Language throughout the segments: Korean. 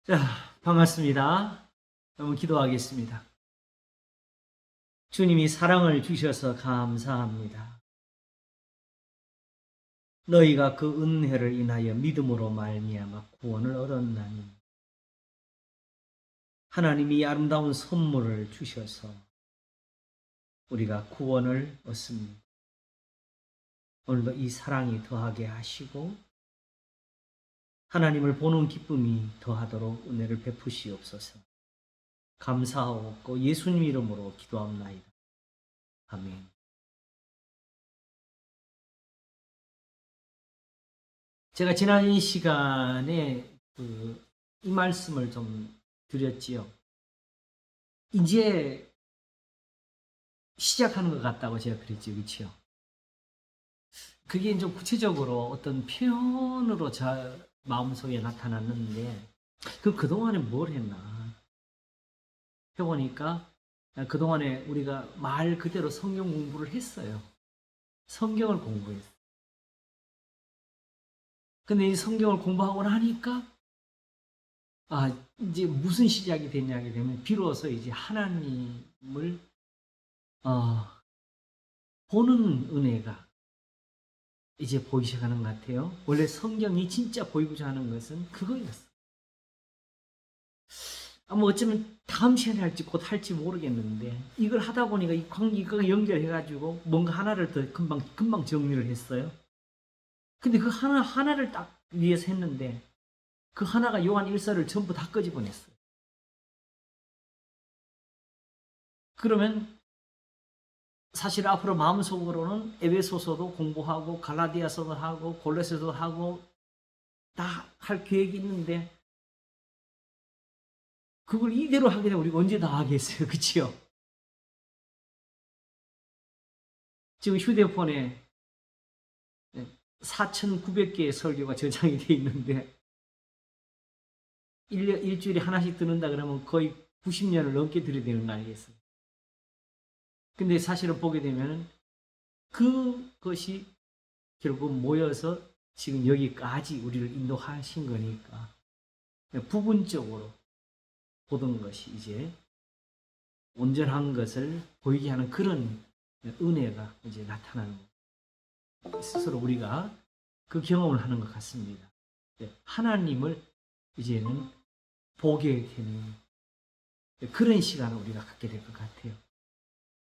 자, 반갑습니다. 한번 기도하겠습니다. 주님이 사랑을 주셔서 감사합니다. 너희가 그 은혜를 인하여 믿음으로 말미암아 구원을 얻었나니 하나님이 아름다운 선물을 주셔서 우리가 구원을 얻습니다. 오늘도 이 사랑이 더하게 하시고 하나님을 보는 기쁨이 더하도록 은혜를 베푸시옵소서. 감사하옵고 예수님 이름으로 기도합나이다. 아멘. 제가 지난 시간에 이 말씀을 좀 드렸지요. 이제 시작하는 것 같다고 제가 그랬죠. 그렇죠? 그게 좀 구체적으로 어떤 표현으로 제 마음속에 나타났는데 그동안에 뭘 했나 해보니까 그동안에 우리가 말 그대로 성경 공부를 했어요. 성경을 공부했어요. 근데 이 성경을 공부하고 나니까 이제 무슨 시작이 됐냐게 되면 비로소 이제 하나님을 보는 은혜가 이제 보이기 시작하는 것 같아요. 원래 성경이 진짜 보이고자 하는 것은 그거였어. 뭐 어쩌면 다음 시간에 할지 곧 할지 모르겠는데 이걸 하다 보니까 이 관계가 연결해가지고 뭔가 하나를 더 금방 정리를 했어요. 근데 그 하나를 딱 위해서 했는데 그 하나가 요한 1서를 전부 다 끄집어냈어요. 그러면 사실 앞으로 마음속으로는 에베소서도 공부하고 갈라디아서도 하고 골로새서도 하고 다 할 계획이 있는데 그걸 이대로 하게 되면 우리가 언제 다 하겠어요. 그치요? 지금 휴대폰에 4,900개의 설교가 저장이 되어 있는데 일주일에 하나씩 듣는다 그러면 거의 90년을 넘게 들어야 되는 거 아니겠어요? 근데 사실을 보게 되면 그것이 결국 모여서 지금 여기까지 우리를 인도하신 거니까 부분적으로 보던 것이 이제 온전한 것을 보이게 하는 그런 은혜가 이제 나타나는 거예요. 스스로 우리가 그 경험을 하는 것 같습니다. 하나님을 이제는 보게 되는 그런 시간을 우리가 갖게 될 것 같아요.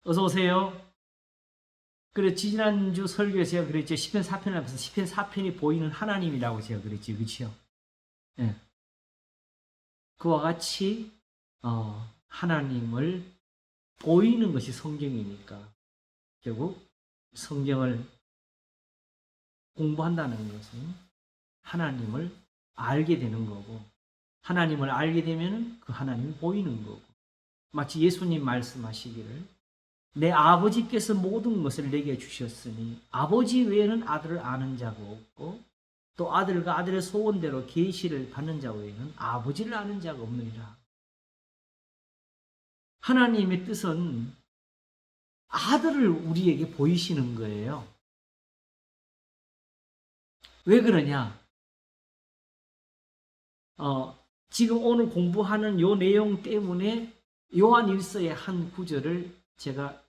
어서 오세요. 그래 지난주 설교에서 제가 그랬죠. 시편 4편 앞에서 시편 4편이 보이는 하나님이라고 제가 그랬죠. 그렇죠? 예. 그와 같이 하나님을 보이는 것이 성경이니까 결국 성경을 공부한다는 것은 하나님을 알게 되는 거고 하나님을 알게 되면 그 하나님이 보이는 거고 마치 예수님 말씀하시기를 내 아버지께서 모든 것을 내게 주셨으니 아버지 외에는 아들을 아는 자가 없고 또 아들과 아들의 소원대로 계시를 받는 자 외에는 아버지를 아는 자가 없느니라. 하나님의 뜻은 아들을 우리에게 보이시는 거예요. 왜 그러냐? 지금 오늘 공부하는 요 내용 때문에 요한 일서의 한 구절을 제가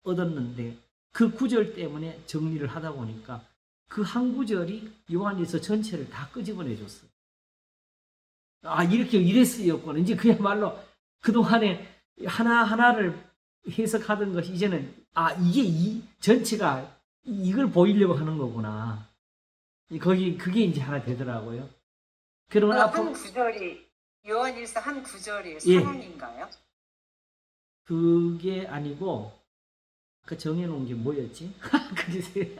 얻었는데 그 구절 때문에 정리를 하다 보니까 그 한 구절이 요한 일서 전체를 다 끄집어내 줬어요. 이래 쓰였구나. 이제 그야말로 그동안에 하나하나를 해석하던 것이 이제는 이게 이 전체가 이걸 보이려고 하는 거구나. 그게 이제 하나 되더라고요. 그러면 한 구절이 요한일서 한 구절이 예, 상황인가요? 그게 아니고 그 정해놓은 게 뭐였지? 그게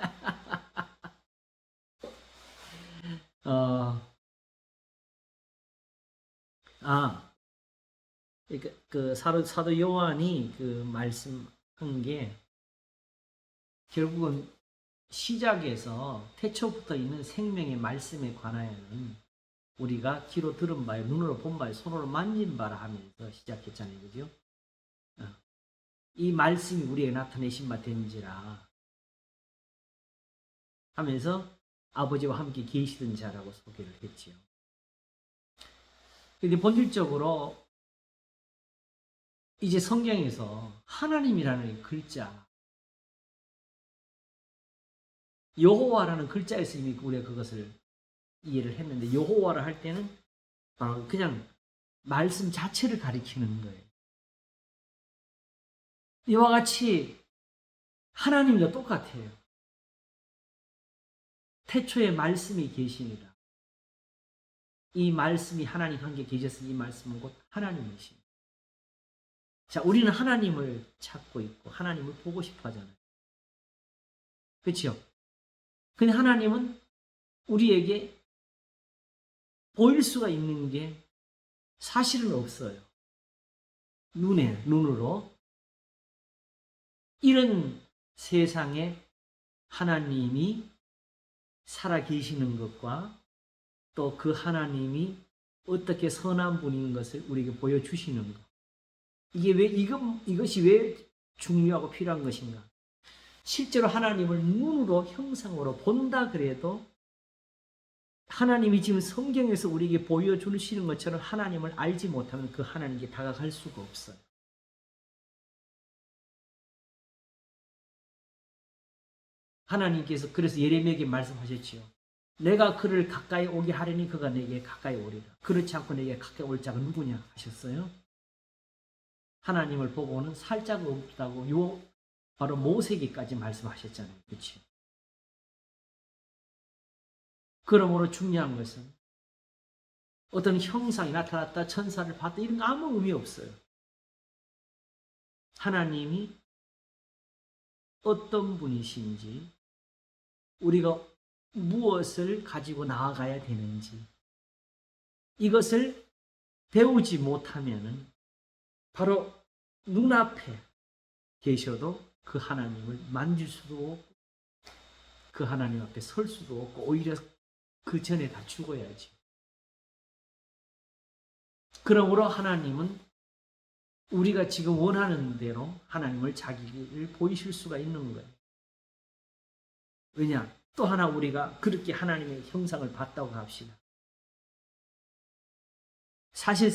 그러니까 그 사도 요한이 그 말씀한 게 결국은 시작에서 태초부터 있는 생명의 말씀에 관하여는 우리가 귀로 들은 바에 눈으로 본 바에 손으로 만진 바라 하면서 시작했잖아요. 그죠? 이 말씀이 우리에게 나타내신 바 된지라 하면서 아버지와 함께 계시던 자라고 소개를 했지요. 근데 본질적으로 이제 성경에서 하나님이라는 글자, 여호와라는 글자에서 이미 우리가 그것을 이해를 했는데, 여호와를 할 때는 바로 그냥 말씀 자체를 가리키는 거예요. 이와 같이 하나님과 똑같아요. 태초에 말씀이 계시니라. 이 말씀이 하나님 함께 계셔서 이 말씀은 곧 하나님이십니다. 자, 우리는 하나님을 찾고 있고 하나님을 보고 싶어 하잖아요. 그렇죠? 근데 하나님은 우리에게 보일 수가 있는 게 사실은 없어요. 눈으로. 이런 세상에 하나님이 살아계시는 것과 또 그 하나님이 어떻게 선한 분인 것을 우리에게 보여주시는 것. 이것이 왜 중요하고 필요한 것인가? 실제로 하나님을 눈으로 형상으로 본다 그래도 하나님이 지금 성경에서 우리에게 보여주시는 것처럼 하나님을 알지 못하면 그 하나님께 다가갈 수가 없어요. 하나님께서 그래서 예레미야에게 말씀하셨지요. 내가 그를 가까이 오게 하려니 그가 내게 가까이 오리라. 그렇지 않고 내게 가까이 올 자가 누구냐 하셨어요. 하나님을 보고는 살짝 없다고 바로 모세기까지 말씀하셨잖아요. 그렇죠? 그러므로 중요한 것은 어떤 형상이 나타났다, 천사를 봤다 이런 거 아무 의미 없어요. 하나님이 어떤 분이신지, 우리가 무엇을 가지고 나아가야 되는지, 이것을 배우지 못하면은 바로 눈앞에 계셔도 그 하나님을 만질 수도 없고 그 하나님 앞에 설 수도 없고 오히려 그 전에 다 죽어야지. 그러므로 하나님은 우리가 지금 원하는 대로 하나님을 자기를 보이실 수가 있는 거예요. 왜냐? 또 하나 우리가 그렇게 하나님의 형상을 봤다고 합시다. 사실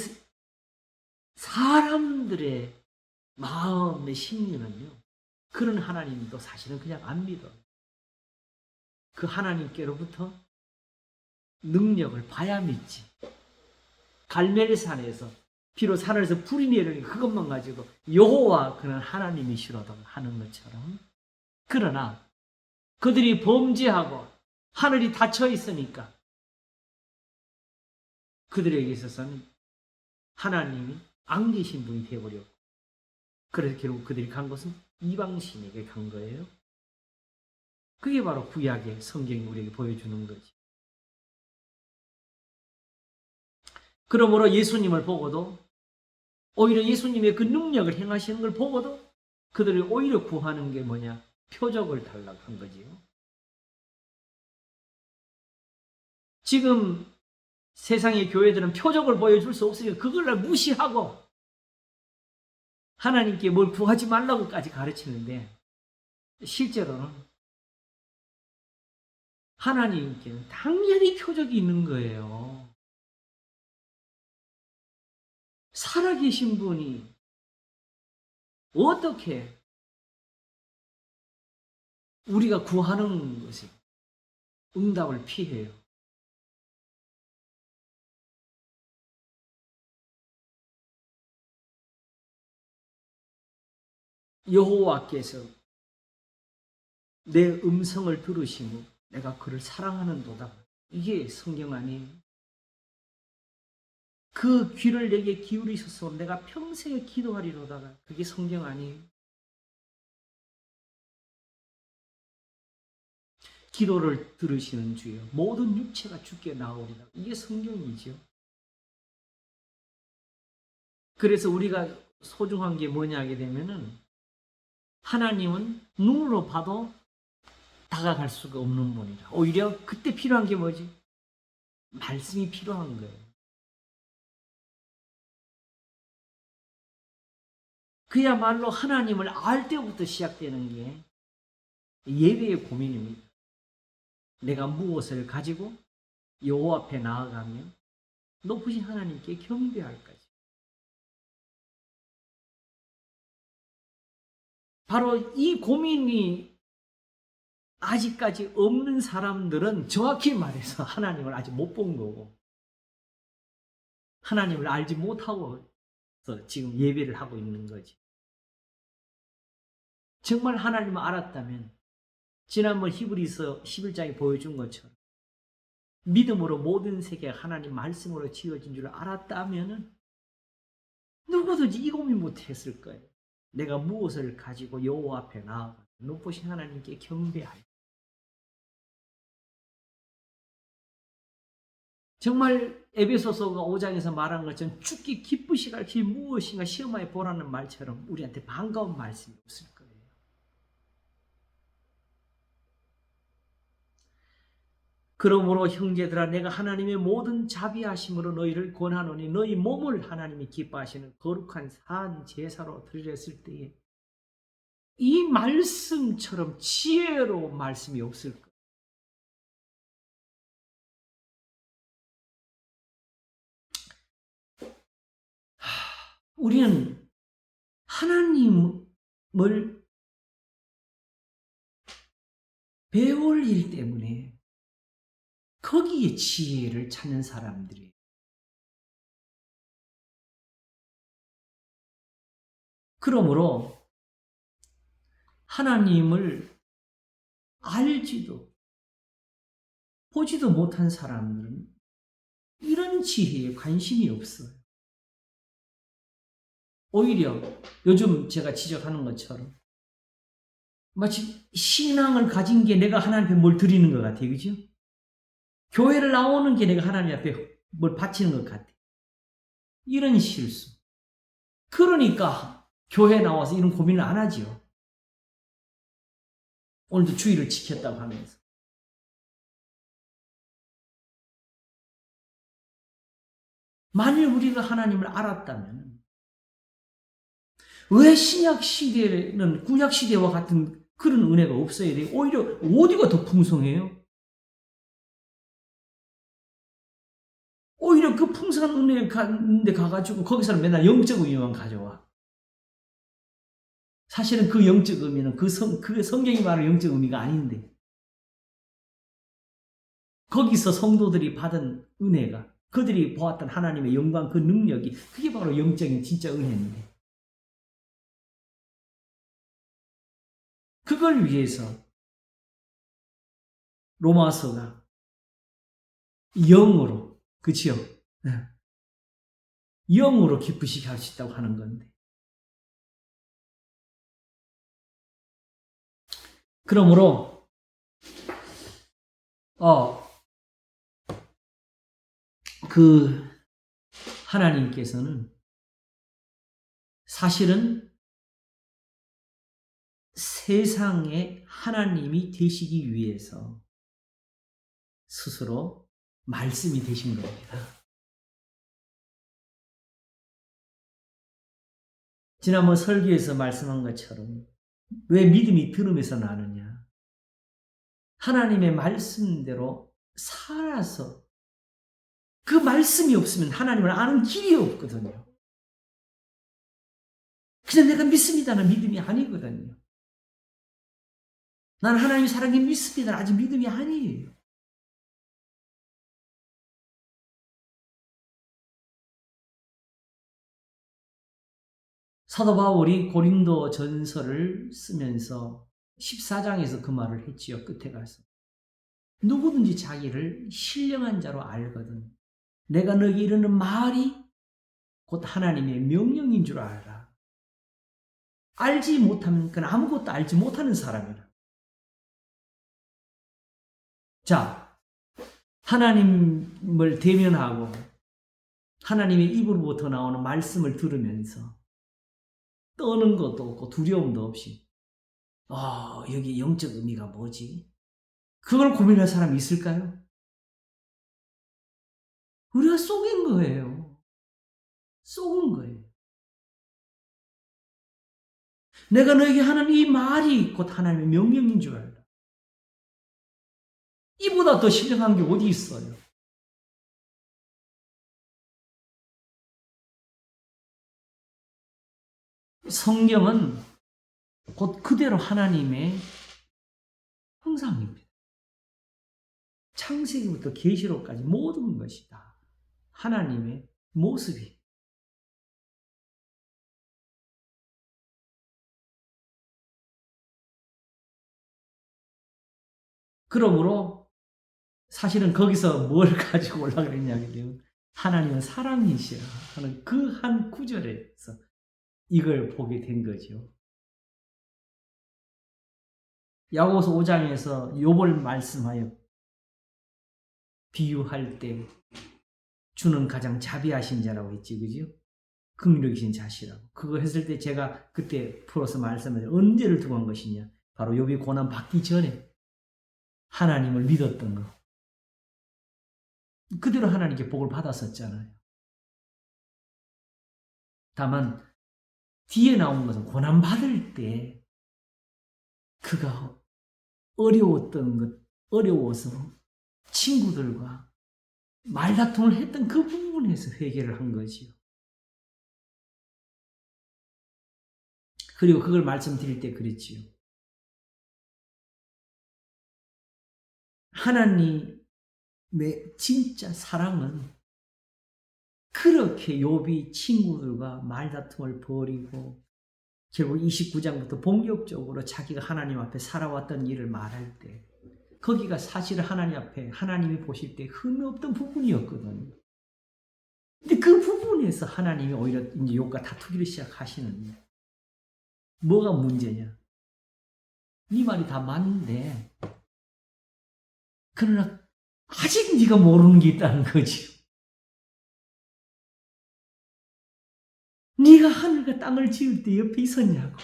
사람들의 마음의 심리는요, 그런 하나님도 사실은 그냥 안 믿어요. 그 하나님께로부터 능력을 봐야 믿지. 갈멜산에서 비록 산에서 불이 내리니 그것만 가지고 여호와 그는 하나님이시로다 하는 것처럼, 그러나 그들이 범죄하고 하늘이 닫혀 있으니까 그들에게 있어서는 하나님이 안 계신 분이 되어버렸고, 그래서 결국 그들이 간 것은 이방신에게 간 거예요. 그게 바로 구약의 성경이 우리에게 보여주는 거지. 그러므로 예수님을 보고도, 오히려 예수님의 그 능력을 행하시는 걸 보고도 그들이 오히려 구하는 게 뭐냐? 표적을 달라고 한 거지요. 지금 세상의 교회들은 표적을 보여줄 수 없으니까 그걸 무시하고 하나님께 뭘 구하지 말라고까지 가르치는데, 실제로는 하나님께는 당연히 표적이 있는 거예요. 살아계신 분이 어떻게 우리가 구하는 것에 응답을 피해요? 여호와께서 내 음성을 들으시고 내가 그를 사랑하는도다. 이게 성경 아니에요? 그 귀를 내게 기울이셔서 내가 평생에 기도하리로다가, 그게 성경 아니에요? 기도를 들으시는 주여 모든 육체가 주께 나오리라. 이게 성경이죠. 그래서 우리가 소중한 게 뭐냐 하게 되면은, 하나님은 눈으로 봐도 다가갈 수가 없는 분이라. 오히려 그때 필요한 게 뭐지? 말씀이 필요한 거예요. 그야말로 하나님을 알 때부터 시작되는 게 예배의 고민입니다. 내가 무엇을 가지고 여호와 앞에 나아가면 높으신 하나님께 경배할까지. 바로 이 고민이 아직까지 없는 사람들은 정확히 말해서 하나님을 아직 못 본 거고, 하나님을 알지 못하고 지금 예배를 하고 있는 거지. 정말 하나님을 알았다면 지난번 히브리서 11장에 보여준 것처럼 믿음으로 모든 세계가 하나님 말씀으로 지어진 줄 알았다면 누구든지 이 고민 못했을 거예요. 내가 무엇을 가지고 여호와 앞에 나아가 높으신 하나님께 경배할. 정말 에베소서가 5장에서 말한 것처럼 죽기 기쁘시가 그게 무엇인가 시험하여 보라는 말처럼 우리한테 반가운 말씀이 없을 거예요. 그러므로 형제들아 내가 하나님의 모든 자비하심으로 너희를 권하노니 너희 몸을 하나님이 기뻐하시는 거룩한 산 제사로 드렸을 때에 이 말씀처럼 지혜로운 말씀이 없을 거예요. 우리는 하나님을 배울 일 때문에 거기에 지혜를 찾는 사람들이에요. 그러므로 하나님을 알지도 보지도 못한 사람들은 이런 지혜에 관심이 없어요. 오히려 요즘 제가 지적하는 것처럼 마치 신앙을 가진 게 내가 하나님 앞에 뭘 드리는 것 같아요. 그죠? 교회를 나오는 게 내가 하나님 앞에 뭘 바치는 것 같아요. 이런 실수. 그러니까 교회 나와서 이런 고민을 안 하지요. 오늘도 주의를 지켰다고 하면서. 만일 우리가 하나님을 알았다면 왜 신약 시대에는 구약 시대와 같은 그런 은혜가 없어야 돼요? 오히려 어디가 더 풍성해요? 오히려 그 풍성한 은혜 가는데 가가지고 거기서는 맨날 영적 의미만 가져와. 사실은 그 영적 의미는 그 성경이 말하는 영적 의미가 아닌데 거기서 성도들이 받은 은혜가 그들이 보았던 하나님의 영광 그 능력이 그게 바로 영적인 진짜 은혜인데 그걸 위해서 로마서가 영으로 그치요? 영으로 기쁘시게 할 수 있다고 하는 건데 그러므로 그 하나님께서는 사실은 세상의 하나님이 되시기 위해서 스스로 말씀이 되신 겁니다. 지난번 설교에서 말씀한 것처럼 왜 믿음이 들음에서 나느냐? 하나님의 말씀대로 살아서 그 말씀이 없으면 하나님을 아는 길이 없거든요. 그냥 내가 믿습니다는 믿음이 아니거든요. 나는 하나님이 살아계신 믿습니다. 아직 믿음이 아니에요. 사도 바울이 고린도 전서를 쓰면서 14장에서 그 말을 했지요. 끝에 가서. 누구든지 자기를 신령한 자로 알거든. 내가 너에게 이르는 말이 곧 하나님의 명령인 줄 알아라. 알지 못하면 그건 아무것도 알지 못하는 사람이라. 자, 하나님을 대면하고 하나님의 입으로부터 나오는 말씀을 들으면서 떠는 것도 없고 두려움도 없이 여기 영적 의미가 뭐지? 그걸 고민할 사람이 있을까요? 우리가 속인 거예요. 속은 거예요. 내가 너에게 하는 이 말이 곧 하나님의 명령인 줄 알라. 이보다 더 신령한 게 어디 있어요? 성경은 곧 그대로 하나님의 형상입니다. 창세기부터 계시록까지 모든 것이 다 하나님의 모습이. 그러므로 사실은 거기서 뭘 가지고 올라가 그랬냐면 하나님은 사랑이시라 하는 그 한 구절에서 이걸 보게 된 거죠. 야고보서 5장에서 욥을 말씀하여 비유할 때 주는 가장 자비하신 자라고 했지, 그죠? 긍휼이신 자시라고. 그거 했을 때 제가 그때 풀어서 말씀드린 언제를 두고 한 것이냐? 바로 욥이 고난 받기 전에 하나님을 믿었던 거. 그대로 하나님께 복을 받았었잖아요. 다만 뒤에 나온 것은 고난 받을 때 그가 어려웠던 것, 어려워서 친구들과 말다툼을 했던 그 부분에서 회개를 한 거지요. 그리고 그걸 말씀드릴 때 그랬지요. 하나님의 진짜 사랑은 그렇게 욥이 친구들과 말다툼을 벌이고 결국 29장부터 본격적으로 자기가 하나님 앞에 살아왔던 일을 말할 때 거기가 사실 하나님 앞에 하나님이 보실 때 흠이 없던 부분이었거든요. 근데 그 부분에서 하나님이 오히려 이제 욥과 다투기를 시작하시는 거예요. 뭐가 문제냐? 네 말이 다 맞는데 그러나 아직 네가 모르는 게 있다는 거지. 네가 하늘과 땅을 지을 때 옆에 있었냐고.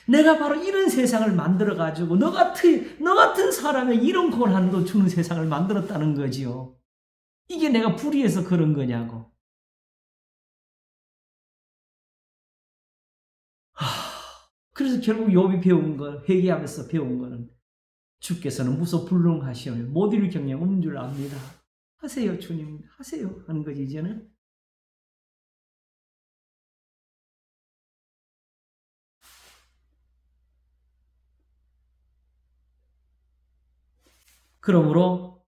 내가 바로 이런 세상을 만들어가지고 너 같은 사람의 이런 고난도 주는 세상을 만들었다는 거지요. 이게 내가 불의해서 그런 거냐고. 그래서 결국 욥이 배운 거, 회개하면서 배운 거는 주께서는 무소불능하시오며 못 이룰 경영 없는 줄 압니다. 하세요, 주님, 하세요 하는 거지 이제는. 그러므로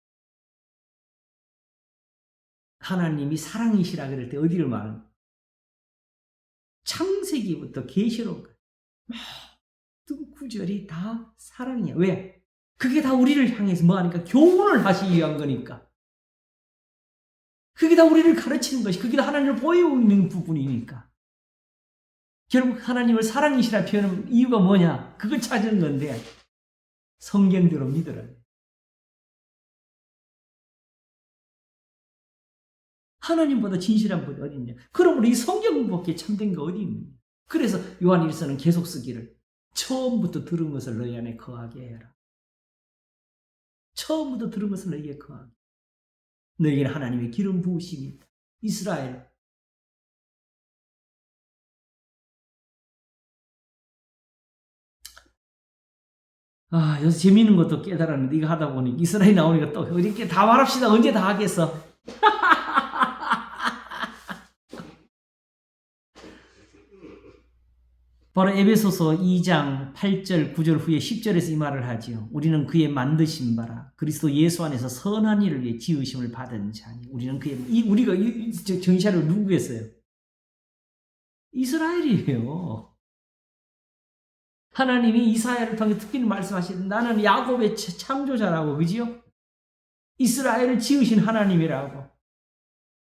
하나님이 사랑이시라 그럴 때 어디를 말하는? 창세기부터 계시록 모든 구절이 다 사랑이야. 왜? 그게 다 우리를 향해서 뭐하니까? 교훈을 하시기 위한 거니까. 그게 다 우리를 가르치는 것이, 그게 다 하나님을 보여주는 부분이니까. 결국 하나님을 사랑이시라 표현하는 이유가 뭐냐? 그걸 찾은 건데 성경대로 믿으라. 하나님보다 진실한 분이 어디 있냐? 그러므로 이 성경밖에 참된 게 어디 있느냐? 그래서 요한 1서는 계속 쓰기를 처음부터 들은 것을 너희 안에 거하게 해라. 처음부터 들은 것을 너희에게 거하게. 너희에게는 하나님의 기름 부으심이 있다. 이스라엘. 여기서 재미있는 것도 깨달았는데 이거 하다 보니 이스라엘 나오니까 또 이렇게 다 말합시다. 언제 다 하겠어? 바로 에베소서 2장 8절 9절 후에 10절에서 이 말을 하지요. 우리는 그의 만드신 바라 그리스도 예수 안에서 선한 일을 위해 지으심을 받은 자니. 우리는 우리가 정시하를 누구겠어요? 이스라엘이에요. 하나님이 이사야를 통해 특히 말씀하시는 나는 야곱의 창조자라고, 그지요? 이스라엘을 지으신 하나님이라고.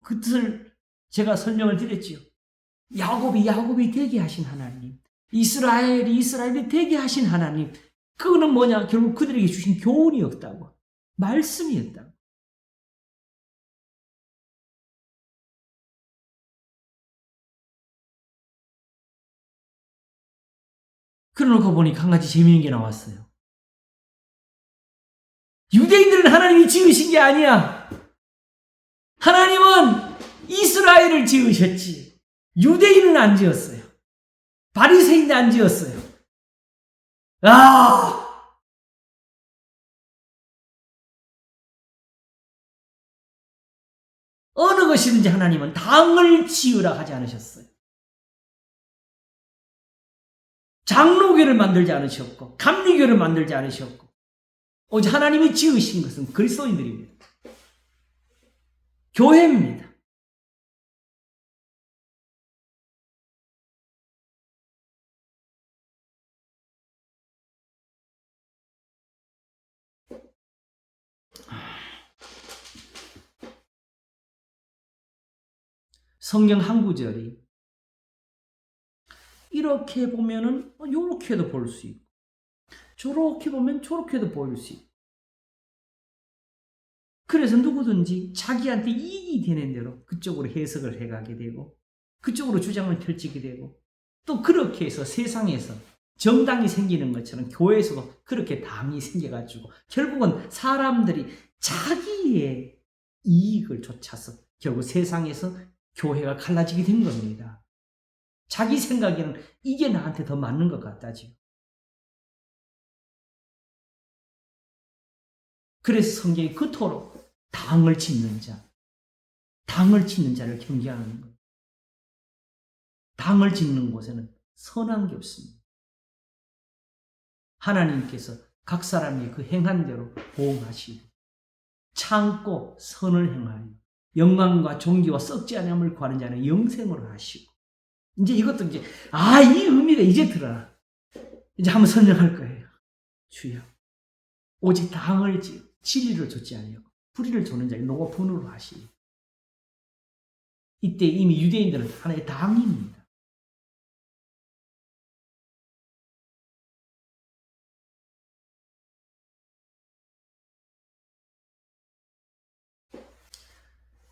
그 뜻을 제가 설명을 드렸지요. 야곱이 되게 하신 하나님. 이스라엘이 되게 하신 하나님. 그거는 뭐냐? 결국 그들에게 주신 교훈이었다고. 말씀이었다고. 그러놓고 보니까 한 가지 재미있는 게 나왔어요. 유대인들은 하나님이 지으신 게 아니야. 하나님은 이스라엘을 지으셨지. 유대인은 안 지었어요. 바리새인도 안 지었어요. 어느 것이든지 하나님은 당을 지으라 하지 않으셨어요. 장로교를 만들지 않으셨고 감리교를 만들지 않으셨고 오직 하나님이 지으신 것은 그리스도인들입니다. 교회입니다. 성경 한 구절이 이렇게 보면은 요렇게도 볼 수 있고 저렇게 보면 저렇게도 보일 수 있고 그래서 누구든지 자기한테 이익이 되는 대로 그쪽으로 해석을 해가게 되고 그쪽으로 주장을 펼치게 되고 또 그렇게 해서 세상에서 정당이 생기는 것처럼 교회에서도 그렇게 당이 생겨가지고 결국은 사람들이 자기의 이익을 쫓아서 결국 세상에서 교회가 갈라지게 된 겁니다. 자기 생각에는 이게 나한테 더 맞는 것 같다지요. 그래서 성경이 그토록 당을 짓는 자를 경계하는 거예요. 당을 짓는 곳에는 선한 게 없습니다. 하나님께서 각 사람이 그 행한 대로 보응하시고 참고 선을 행하여 영광과 존귀와 썩지 않음을 구하는 자는 영생으로 하시고 이제 이것도 이제 이 의미가 이제 드러나. 이제 한번 설명할 거예요. 주여 오직 당을 진리를 좇지 아니하고 불의를 좇는 자를 노고 분으로 하시니 이때 이미 유대인들은 하나의 당입니다.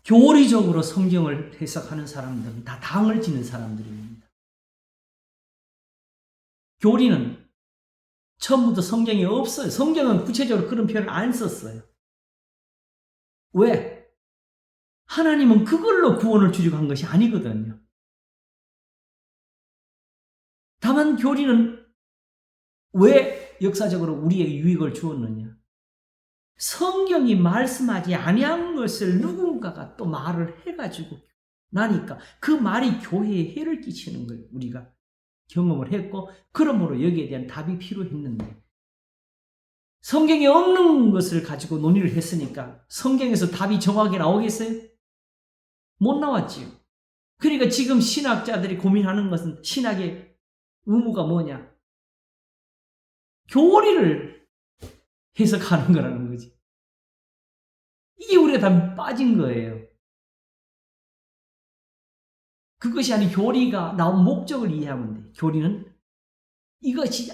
교리적으로 성경을 해석하는 사람들은 다 당을 지는 사람들입니다. 교리는 처음부터 성경에 없어요. 성경은 구체적으로 그런 표현을 안 썼어요. 왜? 하나님은 그걸로 구원을 주려고 한 것이 아니거든요. 다만 교리는 왜 역사적으로 우리에게 유익을 주었느냐? 성경이 말씀하지 아니한 것을 누군가가 또 말을 해가지고 나니까 그 말이 교회에 해를 끼치는 걸 우리가 경험을 했고 그러므로 여기에 대한 답이 필요했는데 성경에 없는 것을 가지고 논의를 했으니까 성경에서 답이 정확하게 나오겠어요? 못 나왔지요. 그러니까 지금 신학자들이 고민하는 것은 신학의 의무가 뭐냐? 교리를 해석하는 거라는 거지. 이게 우리가 다 빠진 거예요. 그것이 아닌 교리가 나온 목적을 이해하면 돼. 교리는 이것이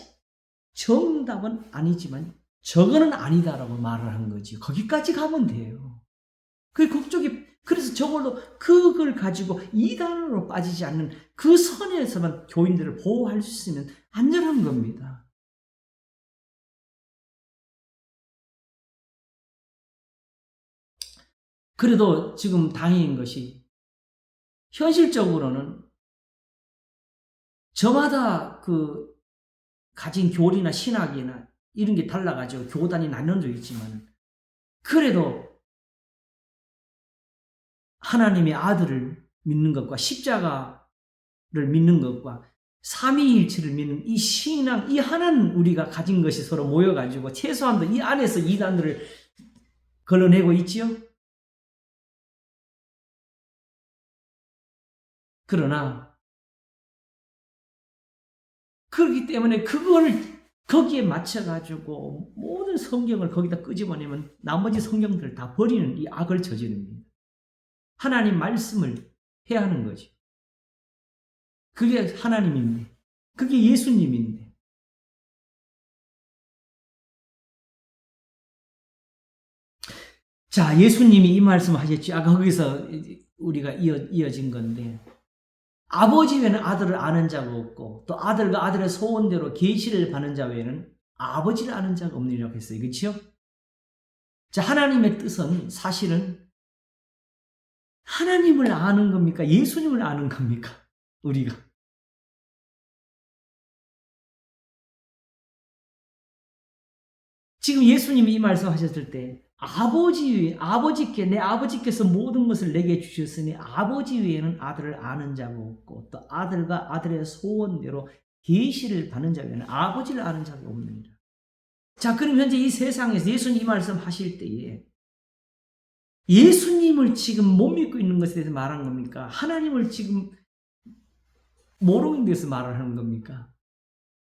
정답은 아니지만 저거는 아니다라고 말을 하는 거지. 거기까지 가면 돼요. 그래서 저걸로 그걸 가지고 이단으로 빠지지 않는 그 선에서만 교인들을 보호할 수 있으면 안전한 겁니다. 그래도 지금 다행인 것이 현실적으로는 저마다 그 가진 교리나 신학이나 이런 게 달라가지고 교단이 나눠져 있지만 그래도 하나님의 아들을 믿는 것과 십자가를 믿는 것과 삼위일체를 믿는 이 신앙, 이 하나는 우리가 가진 것이 서로 모여가지고 최소한도 이 안에서 이단들을 걸러내고 있지요. 그러나 그렇기 때문에 그걸 거기에 맞춰가지고 모든 성경을 거기다 끄집어내면 나머지 성경들을 다 버리는 이 악을 저지릅니다. 하나님 말씀을 해야 하는 거죠. 그게 하나님인데, 그게 예수님인데. 자, 예수님이 이 말씀을 하셨죠. 아까 거기서 우리가 이어진 건데 아버지 외에는 아들을 아는 자가 없고 또 아들과 아들의 소원대로 계시를 받는 자 외에는 아버지를 아는 자가 없느니라고 했어요. 그렇죠? 자, 하나님의 뜻은 사실은 하나님을 아는 겁니까? 예수님을 아는 겁니까? 우리가. 지금 예수님이 이 말씀 하셨을 때 아버지께 내 아버지께서 모든 것을 내게 주셨으니 아버지 외에는 아들을 아는 자가 없고 또 아들과 아들의 소원대로 계시를 받는 자 외에는 아버지를 아는 자가 없느니라. 자, 그럼 현재 이 세상에서 예수님 이 말씀 하실 때에 예수님을 지금 못 믿고 있는 것에 대해서 말하는 겁니까? 하나님을 지금 모르고 있는 데서 말을 하는 겁니까?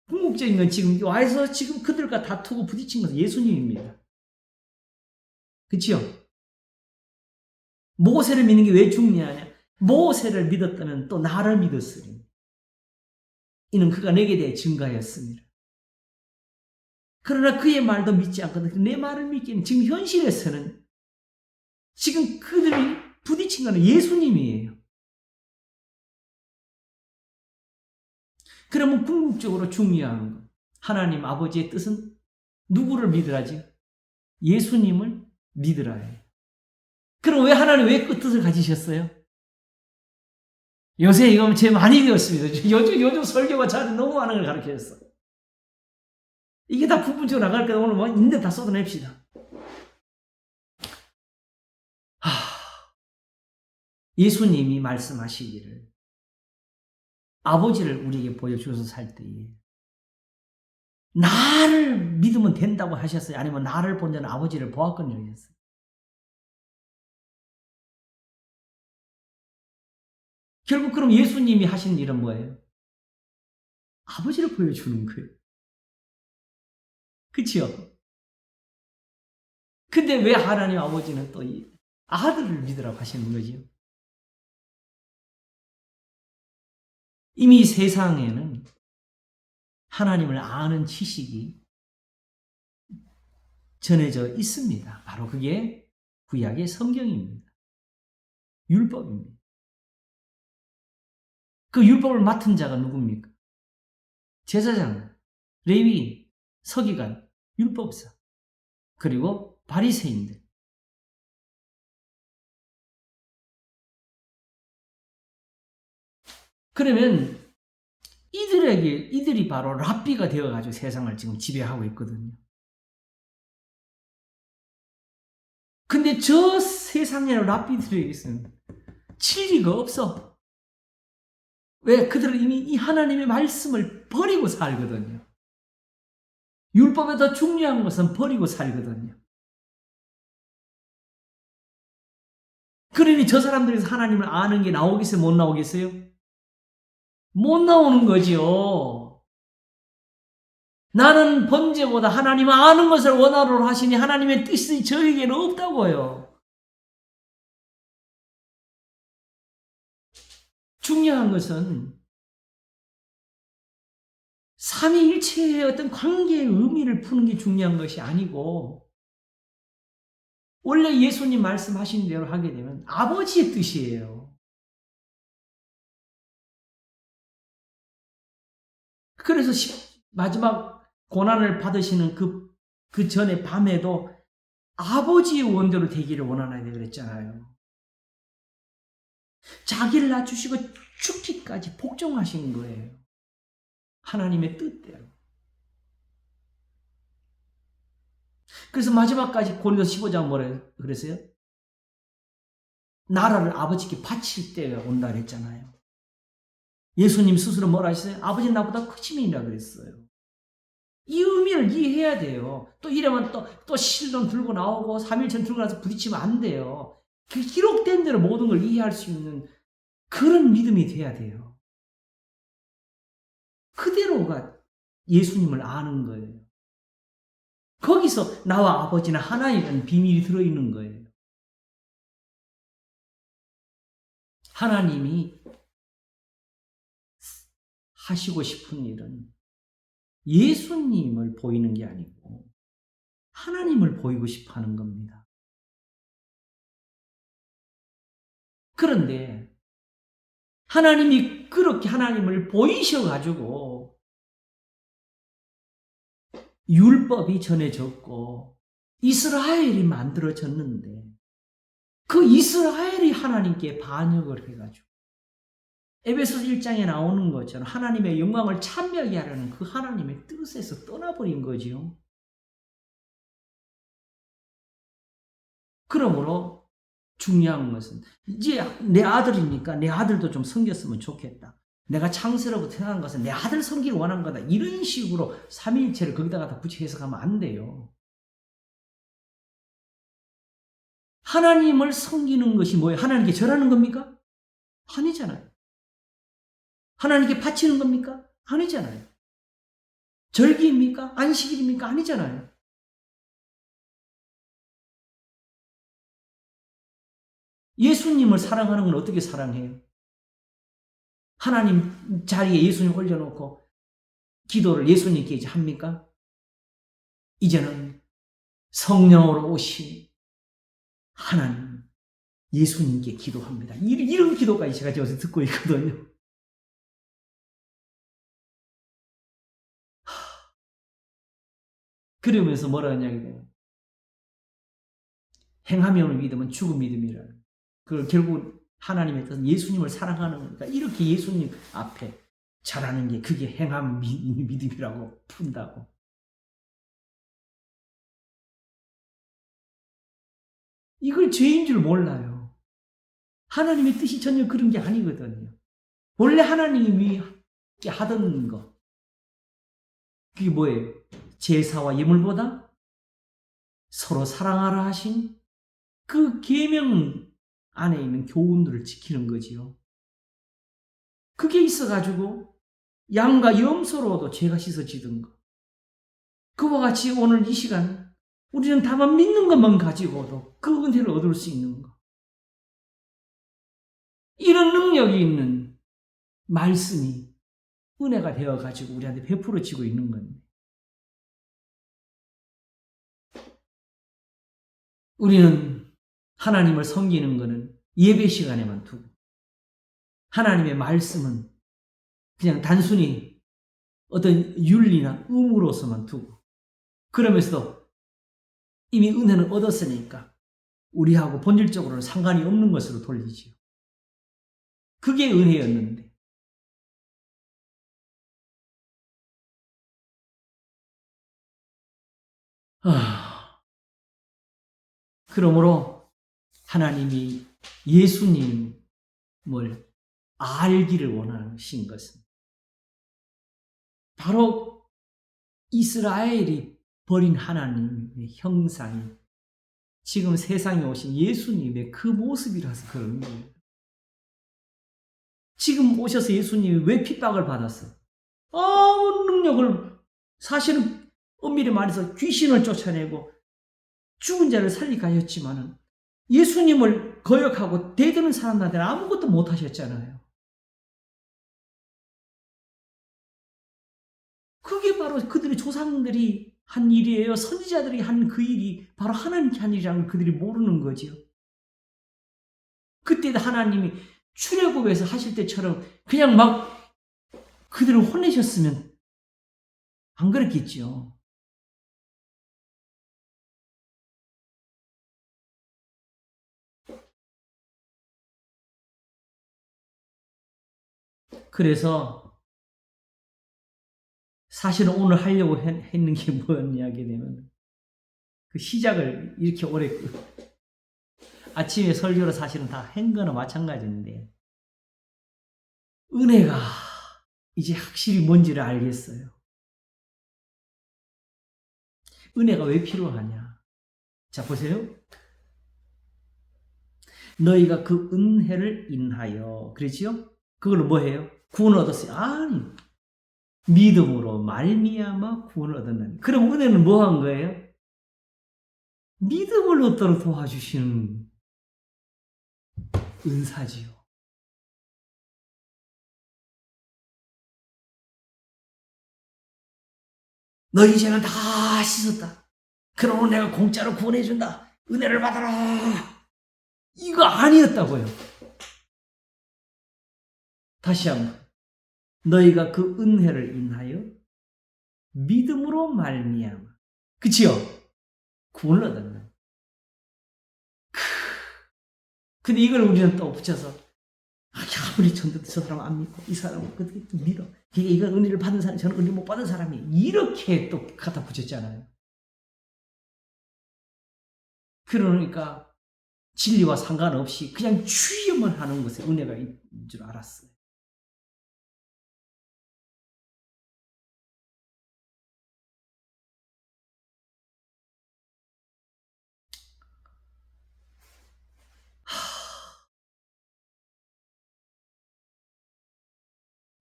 궁극적인 건 지금 와서 지금 그들과 다투고 부딪힌 것은 예수님입니다. 그치요? 모세를 믿는 게 왜 중요하냐? 모세를 믿었다면 또 나를 믿었으리. 이는 그가 내게 대해 증거하였습니다. 그러나 그의 말도 믿지 않거든. 내 말을 믿기는 지금 현실에서는 지금 그들이 부딪힌 것은 예수님이에요. 그러면 궁극적으로 중요한 것. 하나님 아버지의 뜻은 누구를 믿으라지? 예수님을 믿으라 해요. 그럼 왜 하나님 왜 그 뜻을 가지셨어요? 요새 이거 제 많이 되었습니다. 요즘 설교가 저한테 너무 많은 걸 가르쳐줬어. 이게 다 부분적으로 나갈 거다. 오늘 뭐 있는데 다 쏟아냅시다. 예수님이 말씀하시기를 아버지를 우리에게 보여주셔서 살 때에 나를 믿으면 된다고 하셨어요? 아니면 나를 본 자는 아버지를 보았거든요 하셨어요? 결국 그럼 예수님이 하신 일은 뭐예요? 아버지를 보여주는 거예요. 그치요? 근데 왜 하나님 아버지는 또 이 아들을 믿으라고 하시는 거지요? 이미 세상에는 하나님을 아는 지식이 전해져 있습니다. 바로 그게 구약의 성경입니다. 율법입니다. 그 율법을 맡은 자가 누굽니까? 제사장, 레위인, 서기관, 율법사, 그리고 바리새인들. 그러면 이들이 바로 랍비가 되어가지고 세상을 지금 지배하고 있거든요. 근데 저 세상에 랍비들에게서는 진리가 없어. 왜? 그들은 이미 이 하나님의 말씀을 버리고 살거든요. 율법에 더 중요한 것은 버리고 살거든요. 그러니 저 사람들에서 하나님을 아는 게 나오겠어요? 못 나오겠어요? 못 나오는 거지요. 나는 번제보다 하나님을 아는 것을 원하노라 하시니 하나님의 뜻이 저에게는 없다고요. 중요한 것은 삼위일체의 어떤 관계의 의미를 푸는 게 중요한 것이 아니고 원래 예수님 말씀하신 대로 하게 되면 아버지의 뜻이에요. 그래서 마지막 고난을 받으시는 그 전에 밤에도 아버지의 원대로 되기를 원하나요? 그랬잖아요. 자기를 낮추시고 죽기까지 복종하신 거예요. 하나님의 뜻대로. 그래서 마지막까지 고린도서 15장 뭐라 그랬어요? 나라를 아버지께 바칠 때가 온다 그랬잖아요. 예수님 스스로 뭐라 하셨어요? 아버지는 나보다 크심이라 그랬어요. 이 의미를 이해해야 돼요. 또 이러면 또 신론 들고 나오고 3일천 들고 나서 부딪히면 안 돼요. 그 기록된 대로 모든 걸 이해할 수 있는 그런 믿음이 돼야 돼요. 그대로가 예수님을 아는 거예요. 거기서 나와 아버지는 하나이라는 비밀이 들어있는 거예요. 하나님이 하시고 싶은 일은 예수님을 보이는 게 아니고 하나님을 보이고 싶어 하는 겁니다. 그런데 하나님이 그렇게 하나님을 보이셔가지고 율법이 전해졌고 이스라엘이 만들어졌는데 그 이스라엘이 하나님께 반역을 해가지고 에베소서 1장에 나오는 것처럼 하나님의 영광을 찬미하게 하려는 그 하나님의 뜻에서 떠나버린 거지요. 그러므로 중요한 것은 이제 내 아들이니까 내 아들도 좀 섬겼으면 좋겠다. 내가 창세로부터 태어난 것은 내 아들 섬기를 원한 거다. 이런 식으로 삼위일체를 거기다가 다 붙여 해석하면 안 돼요. 하나님을 섬기는 것이 뭐예요? 하나님께 절하는 겁니까? 아니잖아요. 하나님께 바치는 겁니까? 아니잖아요. 절기입니까? 안식일입니까? 아니잖아요. 예수님을 사랑하는 건 어떻게 사랑해요? 하나님 자리에 예수님 올려놓고 기도를 예수님께 이제 합니까? 이제는 성령으로 오신 하나님 예수님께 기도합니다. 이런 기도까지 제가 여기서 듣고 있거든요. 그러면서 뭐라 하냐면 행함이 오는 믿음은 죽은 믿음이라. 그걸 결국 하나님의 뜻은 예수님을 사랑하는 거니까 이렇게 예수님 앞에 잘하는 게 그게 행함 믿음이라고 푼다고. 이걸 죄인 줄 몰라요. 하나님의 뜻이 전혀 그런 게 아니거든요. 원래 하나님이 하던 거 그게 뭐예요? 제사와 예물보다 서로 사랑하라 하신 그 계명 안에 있는 교훈들을 지키는 거지요. 그게 있어가지고 양과 염소로도 죄가 씻어지던 거. 그와 같이 오늘 이 시간 우리는 다만 믿는 것만 가지고도 그 은혜를 얻을 수 있는 거. 이런 능력이 있는 말씀이 은혜가 되어가지고 우리한테 베풀어지고 있는 건데. 우리는 하나님을 섬기는 것은 예배 시간에만 두고 하나님의 말씀은 그냥 단순히 어떤 윤리나 의무로서만 두고 그러면서도 이미 은혜는 얻었으니까 우리하고 본질적으로는 상관이 없는 것으로 돌리지요. 그게 은혜였는데 그러므로 하나님이 예수님을 알기를 원하신 것은 바로 이스라엘이 버린 하나님의 형상이 지금 세상에 오신 예수님의 그 모습이라서 그런 거예요. 지금 오셔서 예수님이 왜 핍박을 받았어요? 아무 능력을 사실은 엄밀히 말해서 귀신을 쫓아내고 죽은 자를 살리게 하였지만은 예수님을 거역하고 대드는 사람들한테는 아무것도 못하셨잖아요. 그게 바로 그들의 조상들이 한 일이에요. 선지자들이 한 그 일이 바로 하나님께 한 일이라는 걸 그들이 모르는 거죠. 그때 하나님이 출애굽에서 하실 때처럼 그냥 막 그들을 혼내셨으면 안 그랬겠죠. 그래서 사실은 오늘 하려고 했는 게 뭐였냐 하게 되면 그 시작을 이렇게 오래 아침에 설교로 사실은 다 한 거나 마찬가지인데 은혜가 이제 확실히 뭔지를 알겠어요. 은혜가 왜 필요하냐? 자 보세요. 너희가 그 은혜를 인하여 그렇지요? 그걸로 뭐 해요? 구원을 얻었어요. 아니 믿음으로 말미암아 구원을 얻었나니. 그럼 은혜는 뭐 한 거예요? 믿음을 얻도록 도와주시는 은사지요. 너희 죄는 다 씻었다. 그러므로 내가 공짜로 구원해준다. 은혜를 받아라. 이거 아니었다고요. 다시 한번. 너희가 그 은혜를 인하여 믿음으로 말미암아. 그치요? 구원을 얻었나. 근데 이걸 우리는 또 붙여서 아무리 전도도 저 사람 안 믿고 이 사람은 어떻게 믿어. 이건 은혜를 받은 사람, 저는 은혜 못 받은 사람이 이렇게 또 갖다 붙였잖아요. 그러니까 진리와 상관없이 그냥 주여만 하는 것에 은혜가 있는 줄 알았어요.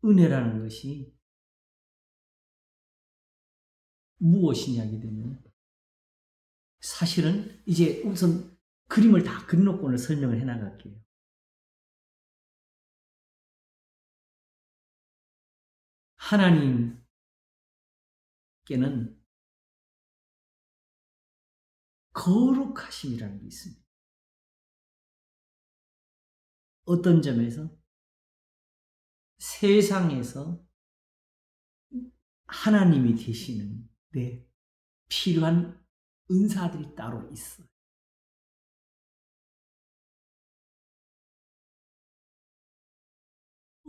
은혜라는 것이 무엇이냐게 되면 사실은 이제 우선 그림을 다 그려놓고 오늘 설명을 해나갈게요. 하나님께는 거룩하심이라는 게 있습니다. 어떤 점에서 세상에서 하나님이 되시는데 필요한 은사들이 따로 있어요.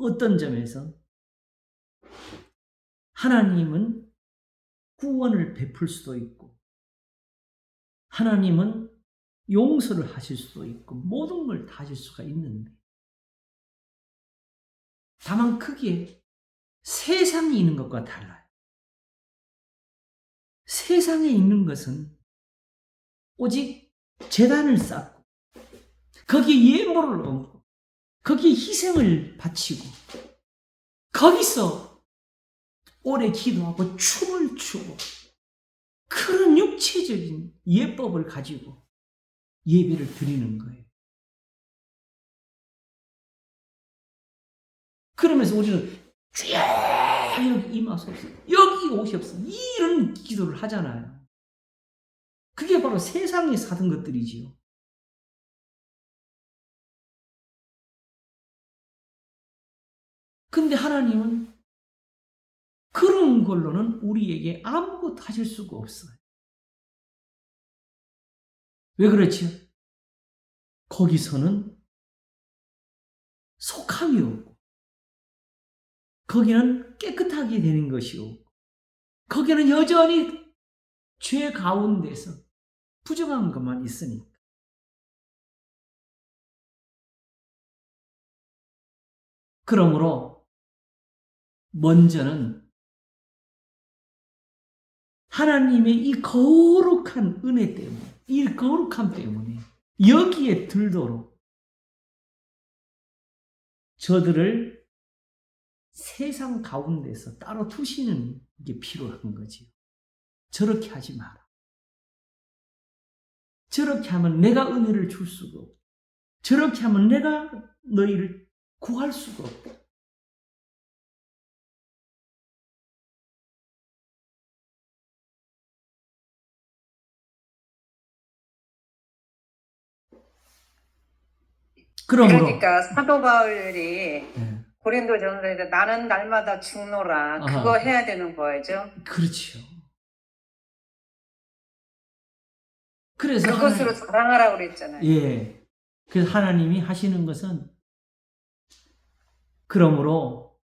어떤 점에서 하나님은 구원을 베풀 수도 있고 하나님은 용서를 하실 수도 있고 모든 걸 다 하실 수가 있는데 다만 크게 세상에 있는 것과 달라요. 세상에 있는 것은 오직 제단을 쌓고 거기에 예물을 얹고 거기에 희생을 바치고 거기서 오래 기도하고 춤을 추고 그런 육체적인 예법을 가지고 예배를 드리는 거예요. 그러면서 우리는 주여 여기 임하소서 여기 오시옵소서 이런 기도를 하잖아요. 그게 바로 세상에 사는 것들이지요. 근데 하나님은 그런 걸로는 우리에게 아무것도 하실 수가 없어요. 왜 그렇죠? 거기서는 속함이 없고 거기는 깨끗하게 되는 것이 없고 거기는 여전히 죄 가운데서 부정한 것만 있으니까. 그러므로 먼저는 하나님의 이 거룩한 은혜 때문에 이 거룩함 때문에 여기에 들도록 저들을 세상 가운데서 따로 두시는 게 필요한 거지요. 저렇게 하지 마라. 저렇게 하면 내가 은혜를 줄 수가 없고 저렇게 하면 내가 너희를 구할 수가 없다. 그러므로 그러니까 사도 바울이 고린도전서에 나는 날마다 죽노라 그거 해야 되는 거죠. 그렇죠. 그래서 그것으로 자랑하라고 그랬잖아요. 예. 그래서 하나님이 하시는 것은 그러므로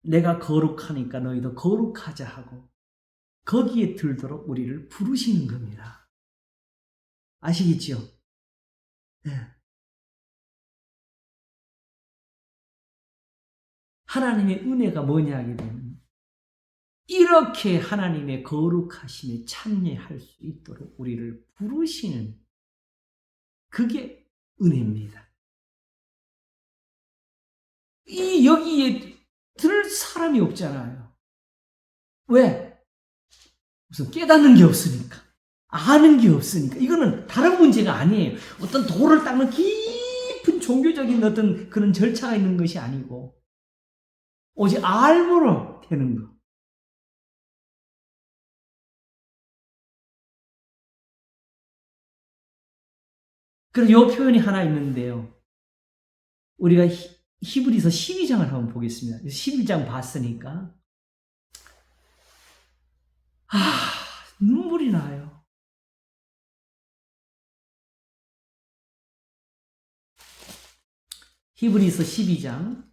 내가 거룩하니까 너희도 거룩하자 하고 거기에 들도록 우리를 부르시는 겁니다. 아시겠죠? 예. 하나님의 은혜가 뭐냐 하게 되면 이렇게 하나님의 거룩하심에 참여할 수 있도록 우리를 부르시는 그게 은혜입니다. 이 여기에 들 사람이 없잖아요. 왜? 무슨 깨닫는 게 없으니까. 아는 게 없으니까. 이거는 다른 문제가 아니에요. 어떤 도를 닦는 깊은 종교적인 어떤 그런 절차가 있는 것이 아니고 오직 알므로 되는 거. 그래서 이 표현이 하나 있는데요. 우리가 히브리서 12장을 한번 보겠습니다. 11장 봤으니까 눈물이 나요. 히브리서 12장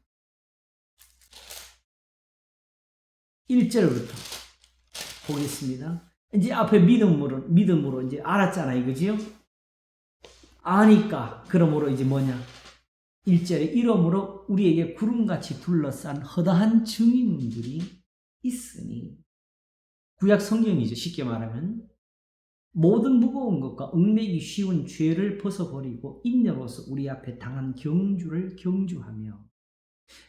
1절부터 보겠습니다. 이제 앞에 믿음으로 이제 알았잖아요. 그지요? 아니까 그러므로 이제 뭐냐 1절에 이러므로 우리에게 구름같이 둘러싼 허다한 증인들이 있으니 구약 성경이죠. 쉽게 말하면 모든 무거운 것과 얽매기 쉬운 죄를 벗어버리고 인내로서 우리 앞에 당한 경주를 경주하며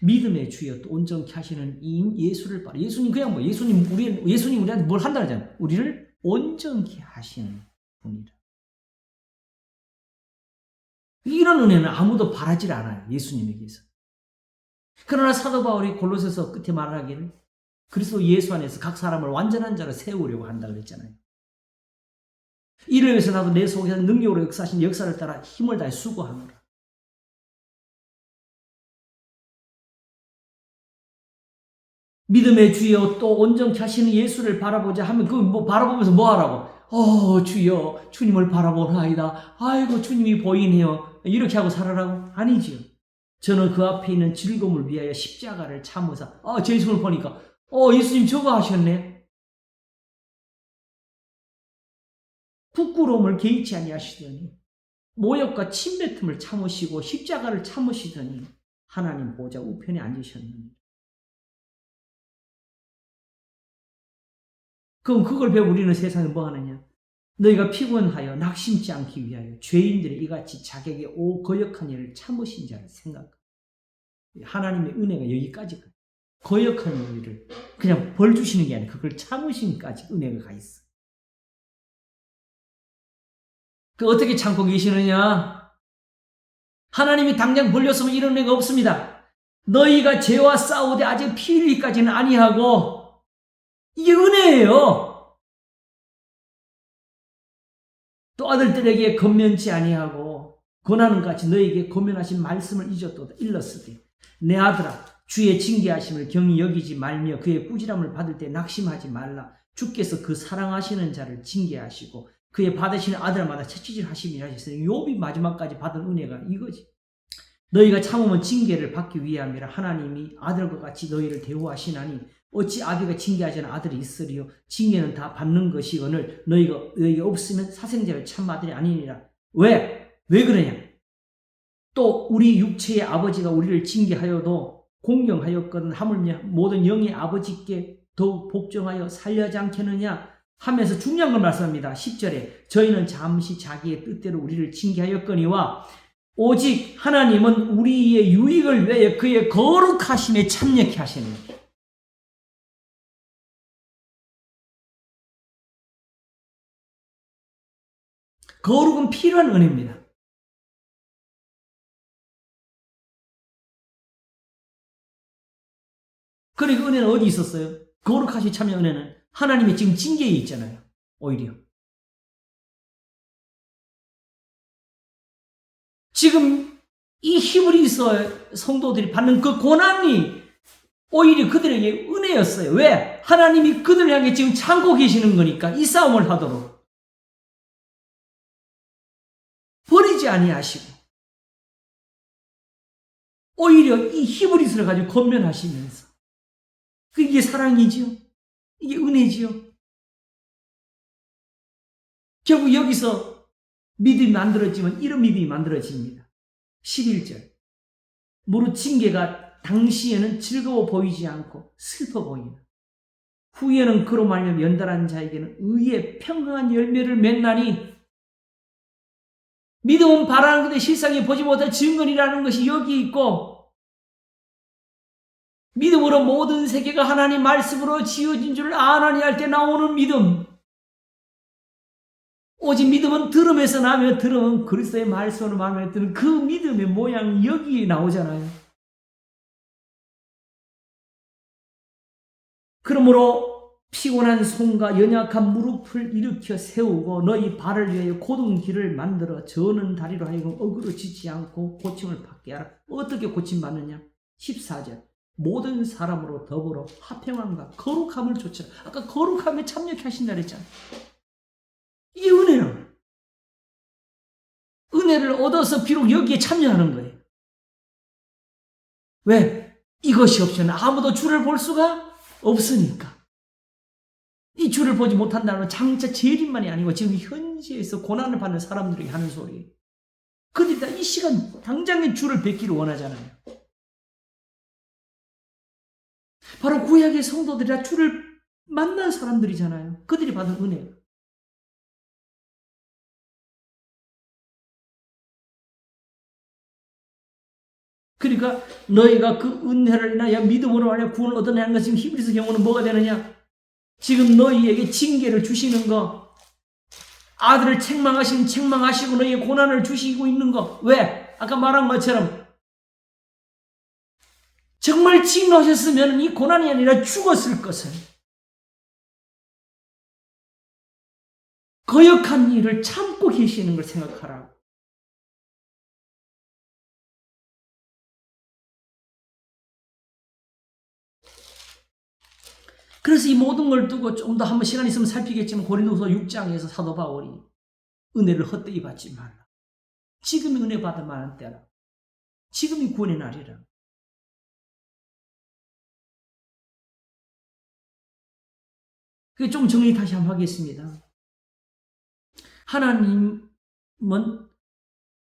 믿음의 주여 또 온전케 하시는 이인 예수를 바라. 예수님 그냥 뭐 예수님 우리한테 뭘 한다 그러잖아요. 우리를 온전케 하시는 분이라. 이런 은혜는 아무도 바라질 않아요. 예수님에게서. 그러나 사도 바울이 골로새서 끝에 말하기를 그리스도 예수 안에서 각 사람을 완전한 자로 세우려고 한다 그랬잖아요. 이를 위해서 나도 내 속에서 능력으로 역사하신 역사를 따라 힘을 다해 수고하노라. 믿음의 주여 또 온전케 하시는 예수를 바라보자 하면 그 뭐 바라보면서 뭐 하라고? 주여 주님을 바라보나이다. 아이고 주님이 보이네요. 이렇게 하고 살아라고? 아니지요. 저는 그 앞에 있는 즐거움을 위하여 십자가를 참으사 제 예수를 보니까 예수님 저거 하셨네. 부끄러움을 개의치 아니하시더니 모욕과 침뱉음을 참으시고 십자가를 참으시더니 하나님 보좌 우편에 앉으셨느니라. 그럼 그걸 배워 우리는 세상에 뭐 하느냐? 너희가 피곤하여 낙심치 않기 위하여 죄인들이 이같이 자객의 거역한 일을 참으신 자를 생각하라. 하나님의 은혜가 여기까지 가요. 거역한 일을 그냥 벌 주시는 게 아니라 그걸 참으신까지 은혜가 가 있어. 그 어떻게 참고 계시느냐? 하나님이 당장 벌렸으면 이런 애가 없습니다. 너희가 죄와 싸우되 아직 피 흘리기까지는 아니하고 이게 은혜예요. 또 아들들에게 건면치 아니하고 권하는 같이 너희에게 권면하신 말씀을 잊었도다. 일렀으되 내 아들아 주의 징계하심을 경히 여기지 말며 그의 꾸지람을 받을 때 낙심하지 말라. 주께서 그 사랑하시는 자를 징계하시고 그의 받으시는 아들마다 채찍질 하심이라 하셨으니 욥이 마지막까지 받은 은혜가 이거지. 너희가 참으면 징계를 받기 위함이라. 하나님이 아들과 같이 너희를 대우하시나니 어찌 아비가 징계하지 않은 아들이 있으리요. 징계는 다 받는 것이거늘 너희가 없으면 사생자를 참 아들이 아니니라. 왜 그러냐? 또 우리 육체의 아버지가 우리를 징계하여도 공경하였거든 하물며 모든 영의 아버지께 더욱 복종하여 살려지 않겠느냐 하면서 중요한 걸 말씀합니다. 10절에 저희는 잠시 자기의 뜻대로 우리를 징계하였거니와 오직 하나님은 우리의 유익을 위하여 그의 거룩하심에 참여케 하시는 거예요. 거룩은 필요한 은혜입니다. 그러니까 은혜는 어디 있었어요? 거룩하심에 참여 은혜는 하나님의 지금 징계에 있잖아요. 오히려 지금 이 히브리서 성도들이 받는 그 고난이 오히려 그들에게 은혜였어요. 왜? 하나님이 그들을 향해 지금 참고 계시는 거니까 이 싸움을 하도록 버리지 아니하시고 오히려 이 히브리서를 가지고 권면하시면서 이게 사랑이지요. 이게 은혜지요. 결국 여기서 믿음이 만들어지면 이런 믿음이 만들어집니다. 11절 무릇 징계가 당시에는 즐거워 보이지 않고 슬퍼 보이나 후에는 그로 말미암아 연단한 자에게는 의의 평강한 열매를 맺나니 믿음은 바라는 것에 실상에 보지 못할 증거이라는 것이 여기 있고 믿음으로 모든 세계가 하나님 말씀으로 지어진 줄 아나니 할 때 나오는 믿음. 오직 믿음은 들음에서 나며 들음은 그리스도의 말씀으로 마음에 드는 그 믿음의 모양이 여기에 나오잖아요. 그러므로 피곤한 손과 연약한 무릎을 일으켜 세우고 너희 발을 위하여 곧은 길을 만들어 저는 다리로 하여금 어그러지지 않고 고침을 받게 하라. 어떻게 고침받느냐? 14절 모든 사람으로 더불어 화평함과 거룩함을 좇으라. 아까 거룩함에 참여케 하신다 그랬잖아요. 이게 은혜는 은혜를 얻어서 비록 여기에 참여하는 거예요. 왜? 이것이 없이는 아무도 주를 볼 수가 없으니까. 이 주를 보지 못한다는 장차 재림만이 아니고 지금 현지에서 고난을 받는 사람들에게 하는 소리예요. 그들이 다 이 시간 당장에 주를 뵙기를 원하잖아요. 바로 구약의 성도들이 다 주를 만난 사람들이잖아요. 그들이 받은 은혜. 그러니까 너희가 그 은혜를 인하여 믿음으로 말하여 구원을 얻어내는 것, 지금 히브리서 경우는 뭐가 되느냐? 지금 너희에게 징계를 주시는 거, 아들을 책망하시고 너희의 고난을 주시고 있는 거. 왜? 아까 말한 것처럼 정말 징하셨으면 이 고난이 아니라 죽었을 것을, 거역한 일을 참고 계시는 걸 생각하라. 그래서 이 모든 걸 두고 좀 더 한번 시간 있으면 살피겠지만 고린도후서 6장에서 사도 바울이 은혜를 헛되이 받지 말라. 지금이 은혜 받을 만한 때라. 지금이 구원의 날이라. 좀 정리 다시 한번 하겠습니다. 하나님은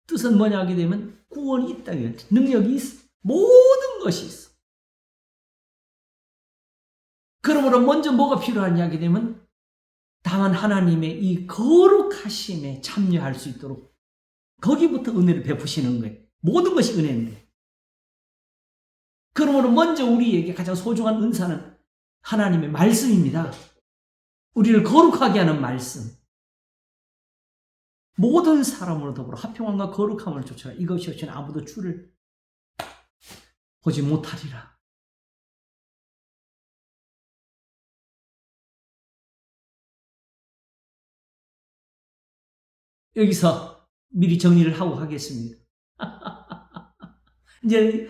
뜻은 뭐냐 하게 되면 구원이 있다. 능력이 있어. 모든 것이 있어. 그러므로 먼저 뭐가 필요하냐 하게 되면 다만 하나님의 이 거룩하심에 참여할 수 있도록 거기부터 은혜를 베푸시는 거예요. 모든 것이 은혜인데. 그러므로 먼저 우리에게 가장 소중한 은사는 하나님의 말씀입니다. 우리를 거룩하게 하는 말씀. 모든 사람으로 더불어 화평함과 거룩함을 쫓아라. 이것이 없이는 아무도 주를 보지 못하리라. 여기서 미리 정리를 하고 가겠습니다. 이제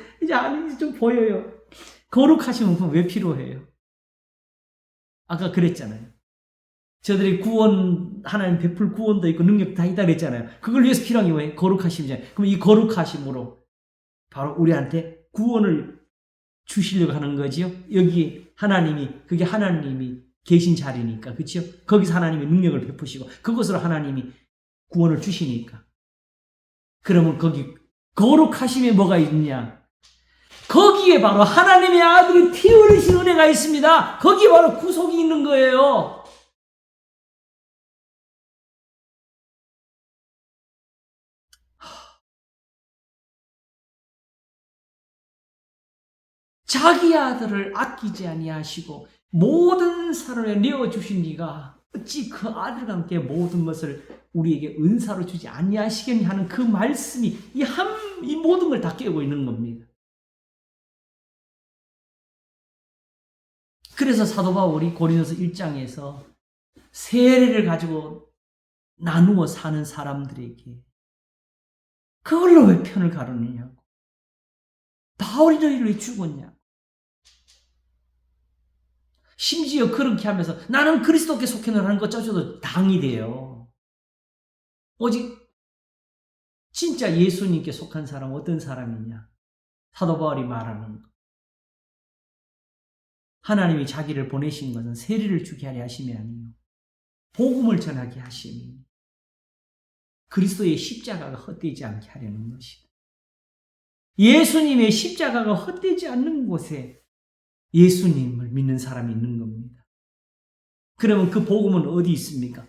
좀 보여요. 거룩하심은 왜 필요해요? 아까 그랬잖아요. 저들이 구원, 하나님 베풀 구원도 있고 능력도 다 있다 그랬잖아요. 그걸 위해서 필요한 게 뭐예요? 거룩하심이잖아요. 그럼 이 거룩하심으로 바로 우리한테 구원을 주시려고 하는 거지요. 여기 그게 하나님이 계신 자리니까, 그렇죠? 거기서 하나님의 능력을 베푸시고 그것으로 하나님이 구원을 주시니까. 그러면 거기 거룩하심에 뭐가 있냐? 거기에 바로 하나님의 아들이 피 흘리신 은혜가 있습니다. 거기에 바로 구속이 있는 거예요. 자기 아들을 아끼지 아니하시고 모든 사람을 내어주신 이가 어찌 그 아들과 함께 모든 것을 우리에게 은사로 주지 아니하시겠냐 하는 그 말씀이 이 모든 걸 다 깨고 있는 겁니다. 그래서 사도 바울이 고린도서 1장에서 세례를 가지고 나누어 사는 사람들에게 그걸로 왜 편을 가르느냐고. 바울이 너희를 왜 죽었냐. 심지어 그렇게 하면서 나는 그리스도께 속해 하는 것 저저도 당이 돼요. 오직 진짜 예수님께 속한 사람은 어떤 사람이냐. 사도 바울이 말하는 것. 하나님이 자기를 보내신 것은 세례를 주게 하려 하심이 아니요 복음을 전하게 하심이 그리스도의 십자가가 헛되지 않게 하려는 것이다. 예수님의 십자가가 헛되지 않는 곳에 예수님을 믿는 사람이 있는 겁니다. 그러면 그 복음은 어디 있습니까?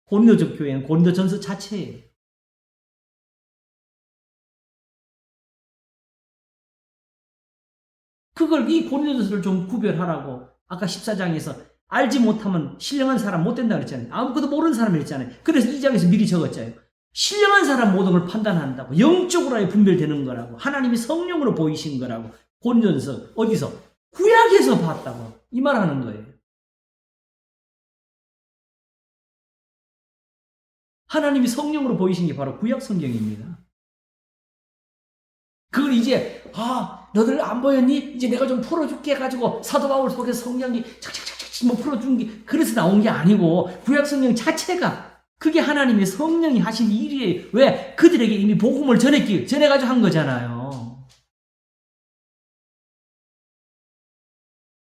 고린도적 교회는 고린도전서 자체예요. 그걸 이 고린도전서를 좀 구별하라고 아까 14장에서 알지 못하면 신령한 사람 못 된다 그랬잖아요. 아무것도 모르는 사람이 있잖아요. 그래서 2장에서 미리 적었잖아요. 신령한 사람 모든 걸 판단한다고. 영적으로 분별되는 거라고. 하나님이 성령으로 보이신 거라고. 고린도전서 어디서? 구약에서 봤다고. 이 말하는 거예요. 하나님이 성령으로 보이신 게 바로 구약 성경입니다. 그걸 이제 너들 안 보였니? 이제 내가 좀 풀어줄게 해가지고 사도 바울 속에서 성령이 착착착착 뭐 풀어준 게 그래서 나온 게 아니고 구약 성경 자체가 그게 하나님의 성령이 하신 일이에요. 왜? 그들에게 이미 복음을 전해가지고 한 거잖아요.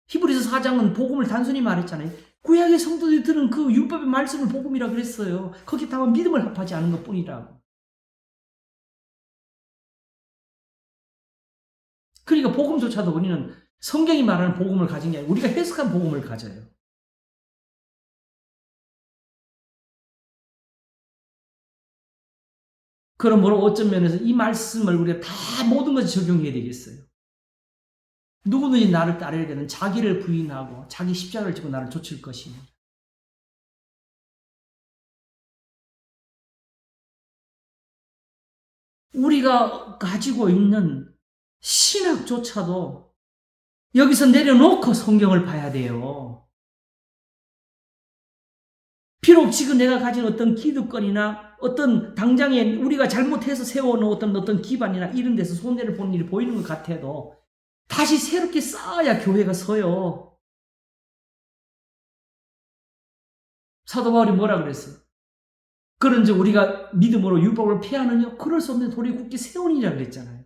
히브리서 4장은 복음을 단순히 말했잖아요. 구약의 성도들이 들은 그 율법의 말씀을 복음이라 그랬어요. 거기에 다만 믿음을 합하지 않은 것 뿐이라고. 그러니까 복음조차도 우리는 성경이 말하는 복음을 가진 게 아니라 우리가 해석한 복음을 가져요. 그러므로 어떤 면에서 이 말씀을 우리가 다 모든 것에 적용해야 되겠어요. 누구든지 나를 따르게 되는 자기를 부인하고 자기 십자가를 지고 나를 좇을 것이니. 우리가 가지고 있는 신학조차도 여기서 내려놓고 성경을 봐야 돼요. 비록 지금 내가 가진 어떤 기득권이나 어떤 당장에 우리가 잘못해서 세워놓은 어떤 기반이나 이런 데서 손해를 보는 일이 보이는 것 같아도 다시 새롭게 쌓아야 교회가 서요. 사도 바울이 뭐라 그랬어요? 그런즉 우리가 믿음으로 율법을 폐하느냐? 그럴 수 없는 도리 굳게 세우니라 그랬잖아요.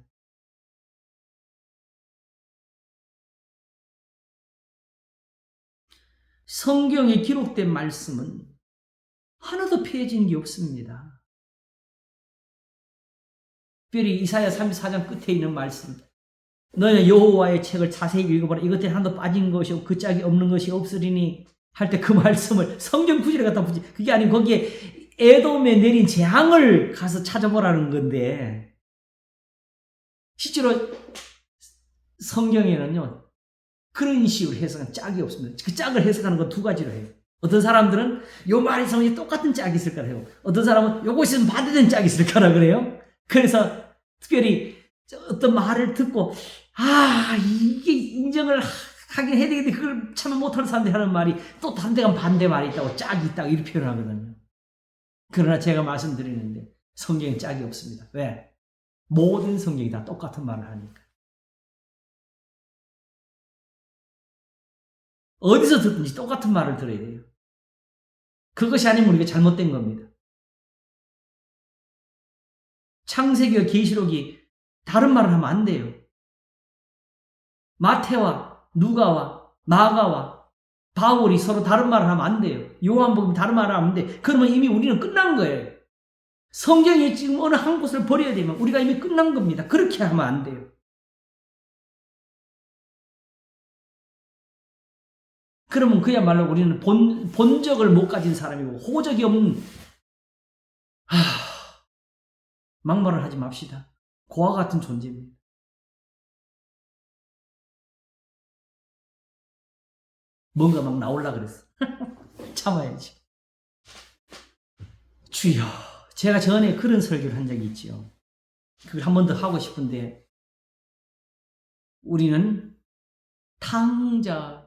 성경에 기록된 말씀은 하나도 폐해진 게 없습니다. 특별히 이사야 34장 끝에 있는 말씀, 너는 여호와의 책을 자세히 읽어보라. 이것들이 하나도 빠진 것이 없고 그 짝이 없는 것이 없으리니 할 때 그 말씀을 성경 구절에 갖다 붙이, 그게 아니고 거기에 에돔에 내린 재앙을 가서 찾아보라는 건데, 실제로 성경에는요 그런 식으로 해석한 짝이 없습니다. 그 짝을 해석하는 건 두 가지로 해요. 어떤 사람들은 요 말이 성경에 똑같은 짝이 있을 거라 해요. 어떤 사람은 요거 있으면 반대된 짝이 있을 거라 그래요. 그래서 특별히 어떤 말을 듣고 이게 인정을 하긴 해야 되겠는데 그걸 참 못하는 사람들이 하는 말이 또 다른 데 가면 반대 말이 있다고 짝이 있다고 이렇게 표현하거든요. 그러나 제가 말씀드리는데 성경에 짝이 없습니다. 왜? 모든 성경이 다 똑같은 말을 하니까. 어디서 듣든지 똑같은 말을 들어야 돼요. 그것이 아니면 우리가 잘못된 겁니다. 창세기와 계시록이 다른 말을 하면 안 돼요. 마태와 누가와 마가와 바울이 서로 다른 말을 하면 안 돼요. 요한복음이 다른 말을 하면 안 돼. 그러면 이미 우리는 끝난 거예요. 성경에 지금 어느 한 곳을 버려야 되면 우리가 이미 끝난 겁니다. 그렇게 하면 안 돼요. 그러면 그야말로 우리는 본적을 못 가진 사람이고 호적이 없는 막말을 하지 맙시다. 고아 같은 존재입니다. 뭔가 막 나올라 그랬어. 참아야지. 주여, 제가 전에 그런 설교를 한 적이 있지요. 그걸 한 번 더 하고 싶은데 우리는 탕자도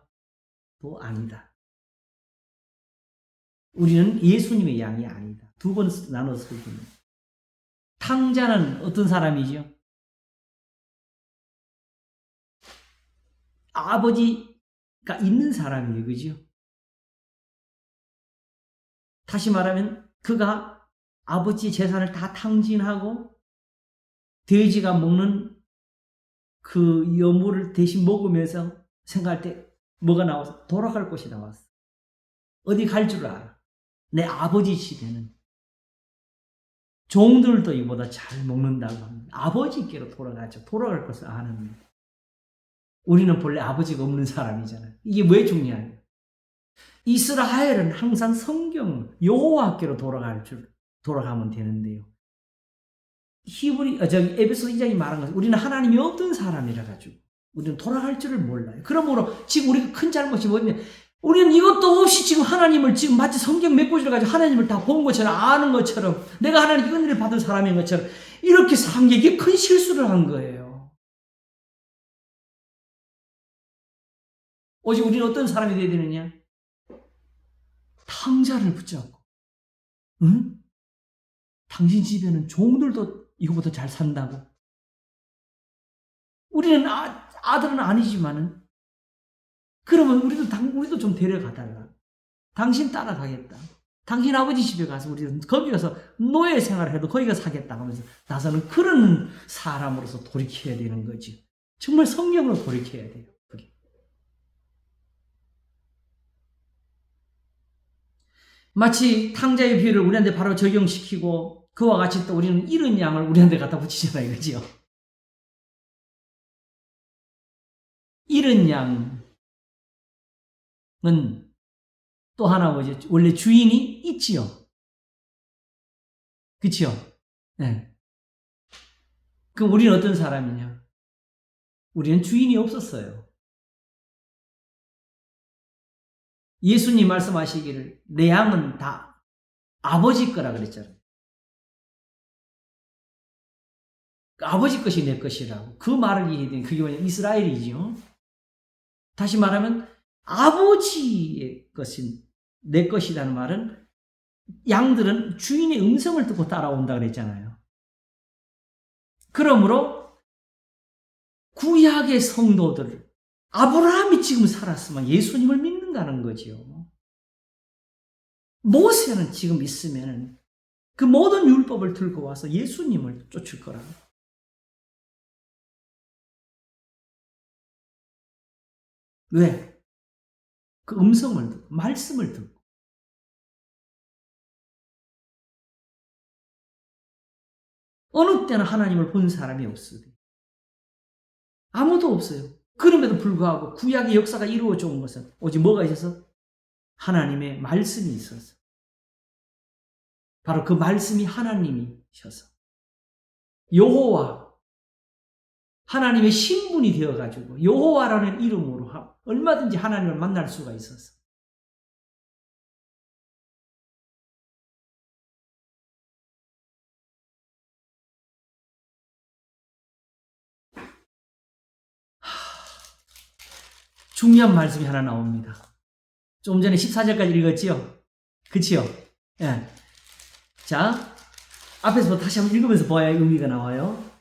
아니다. 우리는 예수님의 양이 아니다. 두 번 나눠서 설교합니다. 탕자는 어떤 사람이죠? 아버지가 있는 사람이에요. 그죠? 다시 말하면 그가 아버지의 재산을 다 탕진하고 돼지가 먹는 그 여물을 대신 먹으면서 생각할 때 뭐가 나와서 돌아갈 곳이 나왔어. 어디 갈 줄 알아. 내 아버지 집에는 종들도 이보다 잘 먹는다고 합니다. 아버지께로 돌아가죠. 돌아갈 것을 아는. 우리는 본래 아버지가 없는 사람이잖아요. 이게 왜 중요해요? 이스라엘은 항상 성경 여호와께로 돌아가면 되는데요. 에베소 2장이 말한 것은 우리는 하나님이 없던 사람이라 가지고 우리는 돌아갈 줄을 몰라요. 그러므로 지금 우리가 큰 잘못이 뭐냐면 우리는 이것도 없이 지금 하나님을 지금 마치 성경 몇 구절을 가지고 하나님을 다 본 것처럼 아는 것처럼 내가 하나님께 은혜를 받은 사람인 것처럼 이렇게 산 게 이게 큰 실수를 한 거예요. 오직 우리는 어떤 사람이 되어야 되느냐? 탕자를 붙잡고 응? 당신 집에는 종들도 이거보다 잘 산다고? 우리는 아들은 아니지만은 그러면 우리도 좀 데려가달라. 당신 따라가겠다. 당신 아버지 집에 가서 우리는 거기 가서 노예 생활을 해도 거기 가서 사겠다 하면서 나서는 그런 사람으로서 돌이켜야 되는 거지. 정말 성경으로 돌이켜야 돼요. 그게. 마치 탕자의 비유를 우리한테 바로 적용시키고 그와 같이 또 우리는 잃은 양을 우리한테 갖다 붙이잖아요. 그죠? 잃은 양은 또 하나 뭐죠? 원래 주인이 있지요. 그치요? 네. 그럼 우리는 어떤 사람이냐? 우리는 주인이 없었어요. 예수님 말씀하시기를 내 양은 다 아버지 거라 그랬잖아요. 아버지 것이 내 것이라고. 그 말을 이해해야 되는 그게 뭐냐? 이스라엘이죠. 다시 말하면 아버지의 것인 내 것이라는 말은 양들은 주인의 음성을 듣고 따라온다 그랬잖아요. 그러므로 구약의 성도들 아브라함이 지금 살았으면 예수님을 믿는다는 거죠. 모세는 지금 있으면 그 모든 율법을 들고 와서 예수님을 쫓을 거라고. 왜? 그 음성을 듣고 말씀을 듣고. 어느 때는 하나님을 본 사람이 없어요. 아무도 없어요. 그럼에도 불구하고 구약의 역사가 이루어져 온 것은 오직 뭐가 있어서? 하나님의 말씀이 있어서. 바로 그 말씀이 하나님이셔서. 여호와, 하나님의 신분이 되어가지고 여호와라는 이름으로 얼마든지 하나님을 만날 수가 있어서. 중요한 말씀이 하나 나옵니다. 좀 전에 14절까지 읽었지요? 그치요? 예. 자, 앞에서부터 다시 한번 읽으면서 보아야 의미가 나와요.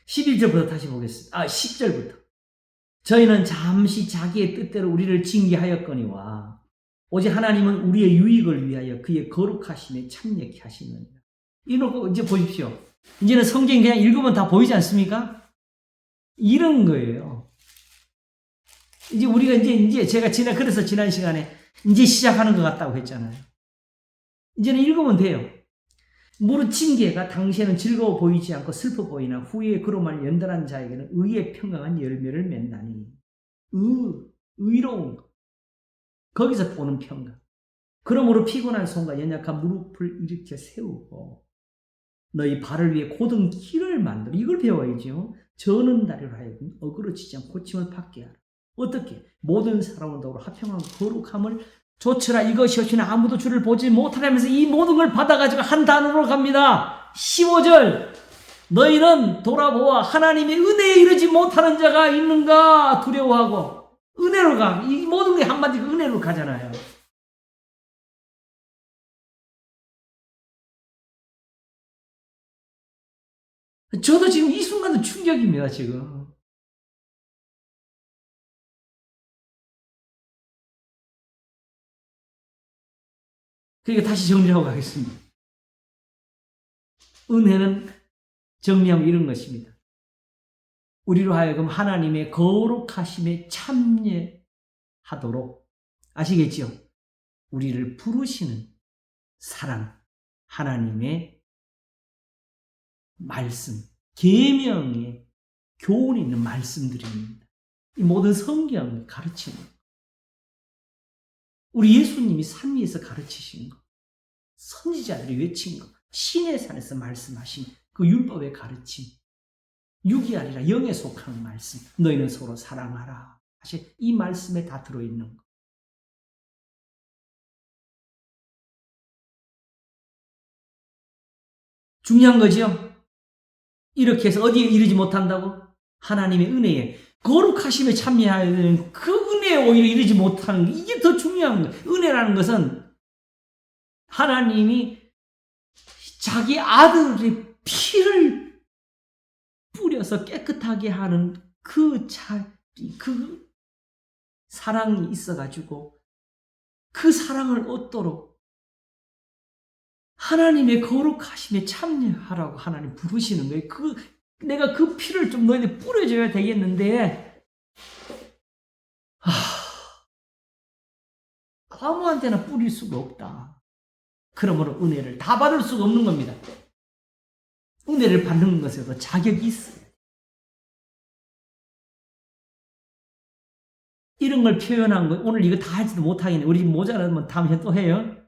11절부터 다시 보겠습니다. 10절부터. 저희는 잠시 자기의 뜻대로 우리를 징계하였거니와 오직 하나님은 우리의 유익을 위하여 그의 거룩하심에 참여케 하시느니라. 이러고 이제 보십시오. 이제는 성경 그냥 읽으면 다 보이지 않습니까? 이런 거예요. 이제 우리가 이제 제가 그래서 지난 시간에 이제 시작하는 것 같다고 했잖아요. 이제는 읽으면 돼요. 무릇 징계가 당시에는 즐거워 보이지 않고 슬퍼 보이나 후에 그로만 연단한 자에게는 의의 평강한 열매를 맺나니. 의로운 것. 거기서 보는 평강. 그러므로 피곤한 손과 연약한 무릎을 일으켜 세우고 너희 발을 위해 곧은 길을 만들어. 이걸 배워야죠. 저는 다리로 하여금 어그러지지 않고 고침을 받게 하라. 어떻게? 모든 사람을 더불어 화평한 거룩함을 조치라. 이것이 없이는 아무도 주를 보지 못하라면서 이 모든 걸 받아가지고 한 단어로 갑니다. 15절. 너희는 돌아보아 하나님의 은혜에 이르지 못하는 자가 있는가 두려워하고. 은혜로 가. 이 모든 게 한마디로 은혜로 가잖아요. 저도 지금 이 순간도 충격입니다, 지금. 그러니까 다시 정리하고 가겠습니다. 은혜는 정리하면 이런 것입니다. 우리로 하여금 하나님의 거룩하심에 참여하도록, 아시겠죠? 우리를 부르시는 사랑, 하나님의 말씀, 계명의 교훈이 있는 말씀들입니다. 이 모든 성경이 가르치는 것. 우리 예수님이 산 위에서 가르치신 것, 선지자들이 외친 것, 신의 산에서 말씀하신 그 율법의 가르침, 육이 아니라 영에 속한 말씀, 너희는 서로 사랑하라. 사실 이 말씀에 다 들어있는 것. 중요한 거죠. 이렇게 해서 어디에 이르지 못한다고? 하나님의 은혜에, 거룩하심에 참여해야 되는 그 은혜에 오히려 이르지 못하는 게 이게 더 중요한 거예요. 은혜라는 것은 하나님이 자기 아들의 피를 뿌려서 깨끗하게 하는 그 사랑이 있어가지고 그 사랑을 얻도록 하나님의 거룩하심에 참여하라고 하나님 부르시는 거예요. 내가 그 피를 좀 너희들 뿌려줘야 되겠는데, 아무한테나 뿌릴 수가 없다. 그러므로 은혜를 다 받을 수가 없는 겁니다. 은혜를 받는 것에도 자격이 있어요. 이런 걸 표현한 거 오늘 이거 다 할지도 못하겠네. 우리 지금 모자라면 다음 시간 또 해요.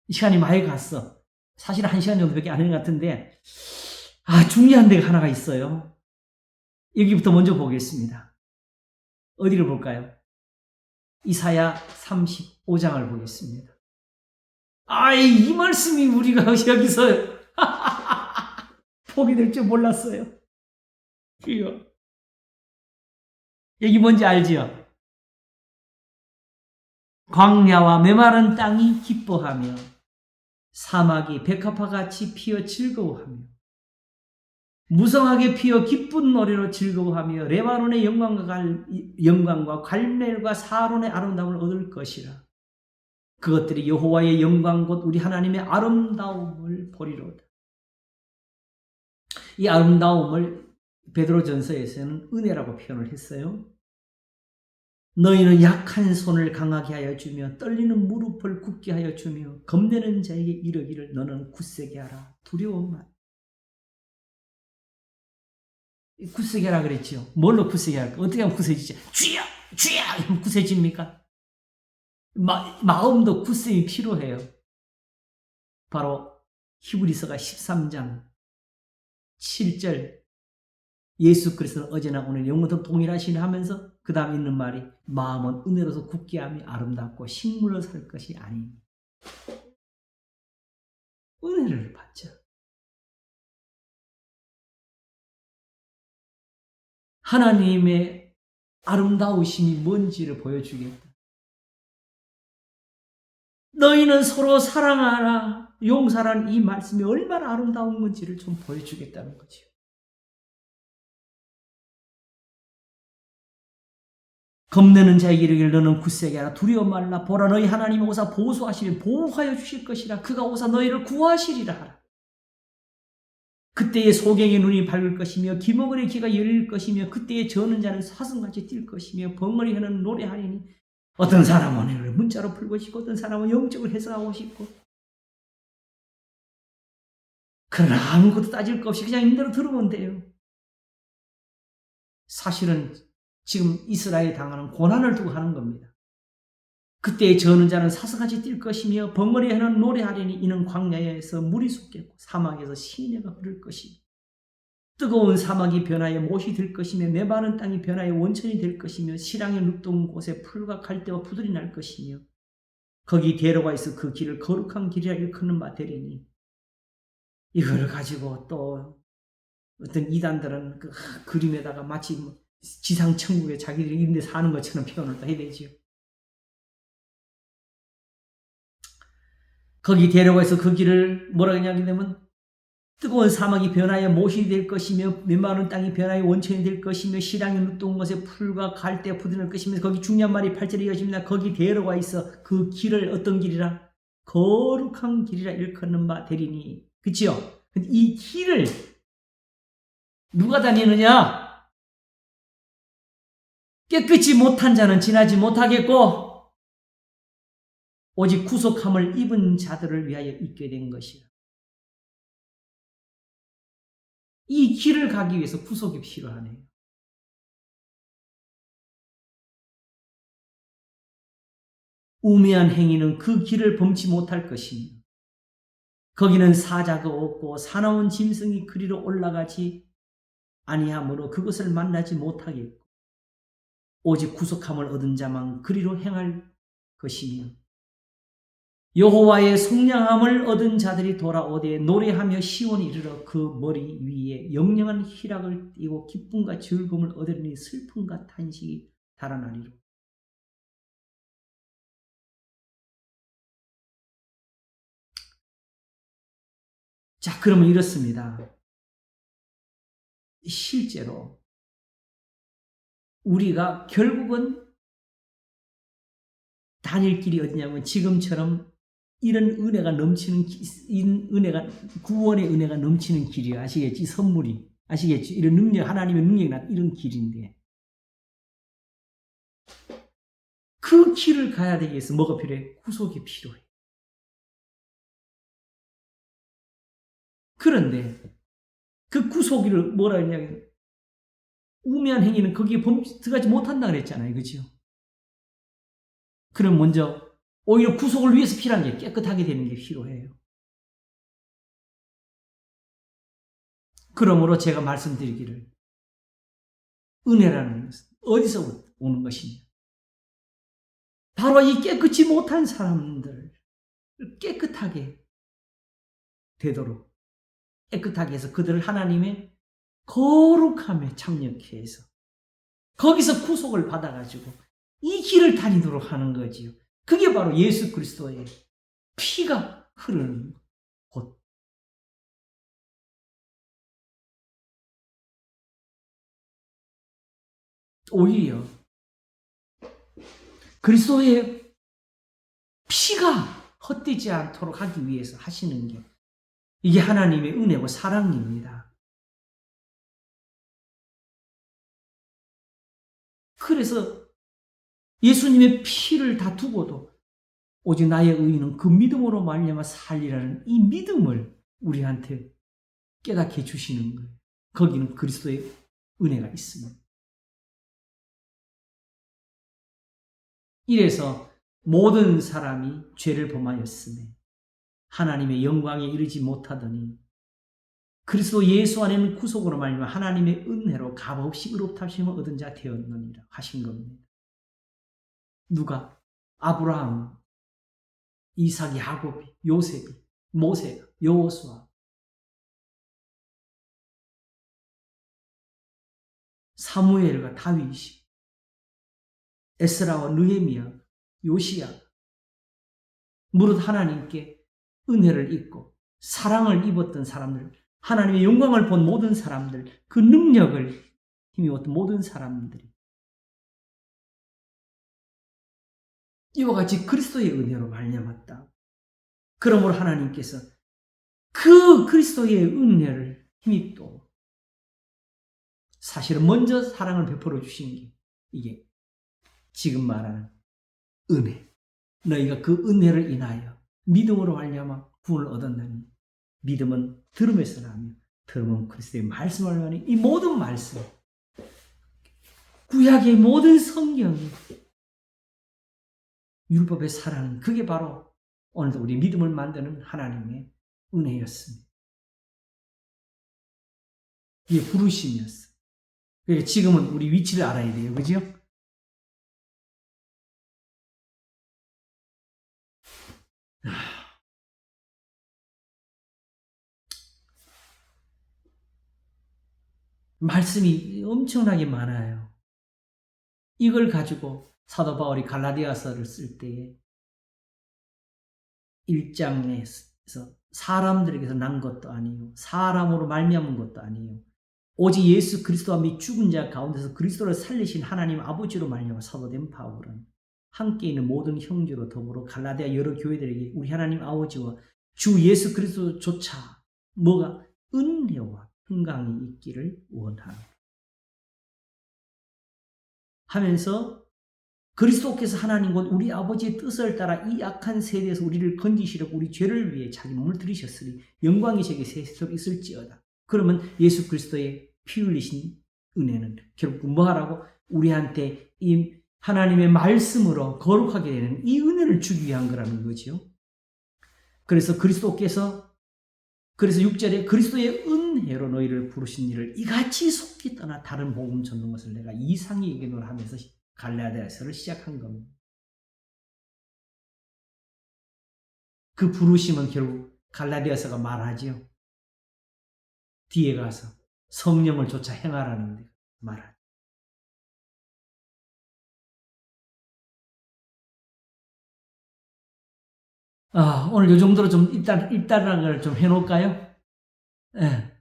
시간이 많이 갔어. 사실 1시간 정도밖에 안 한 것 같은데 중요한 데가 하나가 있어요. 여기부터 먼저 보겠습니다. 어디를 볼까요? 이사야 35장을 보겠습니다. 이 말씀이 우리가 여기서 보게 될 줄 몰랐어요. 이거. 여기 뭔지 알지요? 광야와 메마른 땅이 기뻐하며 사막이 백합화같이 피어 즐거워하며 무성하게 피어 기쁜 노래로 즐거워하며 레바논의 영광과 갈멜과 사론의 아름다움을 얻을 것이라. 그것들이 여호와의 영광 곧 우리 하나님의 아름다움을 보리로다. 이 아름다움을 베드로전서에서는 은혜라고 표현을 했어요. 너희는 약한 손을 강하게 하여 주며 떨리는 무릎을 굳게 하여 주며 겁내는 자에게 이르기를 너는 굳세게 하라. 두려움 말. 굳세게 하라 그랬죠. 뭘로 굳세게 할까? 어떻게 하면 굳세지지? 주여! 주여! 이러면 굳세집니까? 마음도 굳셈이 필요해요. 바로 히브리서가 13장 7절 예수 그리스도는 어제나 오늘 영원토록 동일하시니 하면서 그 다음 있는 말이 마음은 은혜로서 굳게 함이 아름답고 식물로 살 것이 아니니 은혜를 받죠. 하나님의 아름다우심이 뭔지를 보여주겠다. 너희는 서로 사랑하라. 용서라는 이 말씀이 얼마나 아름다운 건지를 좀 보여주겠다는 거죠. 겁내는 자에게 이르기를 너는 굳세게 하라. 두려워 말라. 보라 너희 하나님이 오사 보수하시니 보호하여 주실 것이라. 그가 오사 너희를 구하시리라 하라. 그때의 소경의 눈이 밝을 것이며 기머거리의 귀가 열릴 것이며 그때의 저는 자는 사슴같이 뛸 것이며 벙어리 혀는 노래하리니 어떤 사람은 이를 문자로 풀고 싶고 어떤 사람은 영적으로 해석하고 싶고 그러나 아무것도 따질 것 없이 그냥 임대로 들으면 돼요. 사실은 지금 이스라엘이 당하는 고난을 두고 하는 겁니다. 그때의 저는 자는 사슴같이 뛸 것이며 벙어리 혀는 노래하리니 이는 광야에서 물이 솟겠고 사막에서 시내가 흐를 것이며 뜨거운 사막이 변하여 못이 될 것이며 메마른 땅이 변하여 원천이 될 것이며 시랑이 눕던 곳에 풀과 갈대와 푸들이 날 것이며 거기 대로가 있어 그 길을 거룩한 길이라 일컫는 바 되리니 이걸 가지고 또 어떤 이단들은 그 그림에다가 마치 지상천국에 자기들이 이런 데 사는 것처럼 표현을 또 해야 되지요. 거기 데려가 있어 그 길을 뭐라고 하냐면 뜨거운 사막이 변하여 못이 될 것이며 메마른 땅이 변하여 원천이 될 것이며 시랑이 눕던 곳에 풀과 갈대가 푸드날 것이며 거기 중요한 말이 8절에 이어집니다. 거기 데려가 있어 그 길을 어떤 길이라? 거룩한 길이라 일컫는 바 되리니. 그치요? 근데 이 길을 누가 다니느냐? 깨끗이 못한 자는 지나지 못하겠고 오직 구속함을 입은 자들을 위하여 있게 된 것이라. 이 길을 가기 위해서 구속이 필요하네요. 우매한 행위는 그 길을 범치 못할 것이며 거기는 사자가 없고 사나운 짐승이 그리로 올라가지 아니하므로 그것을 만나지 못하겠고 오직 구속함을 얻은 자만 그리로 행할 것이며 여호와의 속량함을 얻은 자들이 돌아오되 노래하며 시온에 이르러 그 머리 위에 영영한 희락을 띠고 기쁨과 즐거움을 얻으리니 슬픔과 탄식이 달아나리로. 자, 그러면 이렇습니다. 실제로 우리가 결국은 다닐 길이 어디냐면 지금처럼 이런 은혜가 넘치는 구원의 은혜가 넘치는 길이에요. 아시겠지? 선물이. 아시겠지? 이런 능력, 하나님의 능력이 나 이런 길인데 그 길을 가야 되기 위해서 뭐가 필요해? 구속이 필요해. 그런데 그 구속을 뭐라 했냐면 우매한 행위는 거기에 들어가지 못한다 그랬잖아요. 그렇죠? 그럼 먼저 오히려 구속을 위해서 필요한 게 깨끗하게 되는 게 필요해요. 그러므로 제가 말씀드리기를 은혜라는 것은 어디서 오는 것이냐? 바로 이 깨끗이 못한 사람들을 깨끗하게 되도록 깨끗하게 해서 그들을 하나님의 거룩함에 참여케 해서 거기서 구속을 받아가지고 이 길을 다니도록 하는 거지요. 그게 바로 예수 그리스도의 피가 흐르는 곳. 오히려 그리스도의 피가 헛되지 않도록 하기 위해서 하시는 게 이게 하나님의 은혜고 사랑입니다. 그래서 예수님의 피를 다 두고도 오직 나의 의인은 그 믿음으로 말미암아 살리라는 이 믿음을 우리한테 깨닫게 해주시는 거예요. 거기는 그리스도의 은혜가 있습니다. 이래서 모든 사람이 죄를 범하였으며 하나님의 영광에 이르지 못하더니 그리스도 예수 안에는 구속으로 말미암아 하나님의 은혜로 값없이 의롭다 하심을 얻은 자 되었느니라 하신 겁니다. 누가? 아브라함, 이삭, 야곱이, 요셉이, 모세가, 여호수아, 사무엘과 다윗이, 에스라와 느헤미야, 요시야, 무릇 하나님께 은혜를 입고 사랑을 입었던 사람들, 하나님의 영광을 본 모든 사람들, 그 능력을 힘입었던 모든 사람들이 이와 같이 그리스도의 은혜로 말미암았다. 그러므로 하나님께서 그 그리스도의 은혜를 힘입도록 사실은 먼저 사랑을 베풀어 주신 게 이게 지금 말하는 은혜. 너희가 그 은혜를 인하여 믿음으로 말미암아 구원을 얻었나니 믿음은 들음에서 나며 들음은 그리스도의 말씀을 말하니 이 모든 말씀 구약의 모든 성경이 율법의 사랑은 그게 바로 오늘도 우리 믿음을 만드는 하나님의 은혜였습니다. 이게 부르심이었어요. 그러니까 지금은 우리 위치를 알아야 돼요. 그죠? 말씀이 엄청나게 많아요. 이걸 가지고 사도 바울이 갈라디아서를 쓸 때에 1장에서 사람들에게서 난 것도 아니요 사람으로 말미암은 것도 아니요 오직 예수 그리스도와 및 죽은 자 가운데서 그리스도를 살리신 하나님 아버지로 말미암아 사도된 바울은 함께 있는 모든 형제로 더불어 갈라디아 여러 교회들에게 우리 하나님 아버지와 주 예수 그리스도조차 뭐가 은혜와 평강이 있기를 원하노라 하면서 그리스도께서 하나님 곧 우리 아버지의 뜻을 따라 이 악한 세대에서 우리를 건지시려고 우리 죄를 위해 자기 몸을 들이셨으니 영광이 제게 세세토록 있을지어다. 그러면 예수 그리스도의 피 흘리신 은혜는 결국 뭐하라고? 우리한테 이 하나님의 말씀으로 거룩하게 되는 이 은혜를 주기 위한 거라는 거죠. 그래서 그리스도께서 그래서 6절에 그리스도의 은혜로 너희를 부르신 일을 이같이 속히 떠나 다른 복음 전하는 것을 내가 이상히 얘기노라 하면서 갈라디아서를 시작한 겁니다. 그 부르심은 결국 갈라디아서가 말하지요. 뒤에 가서 성령을 쫓아 행하라는 데 말하죠. 오늘 이 정도로 좀 일단락을 좀 해놓을까요? 네.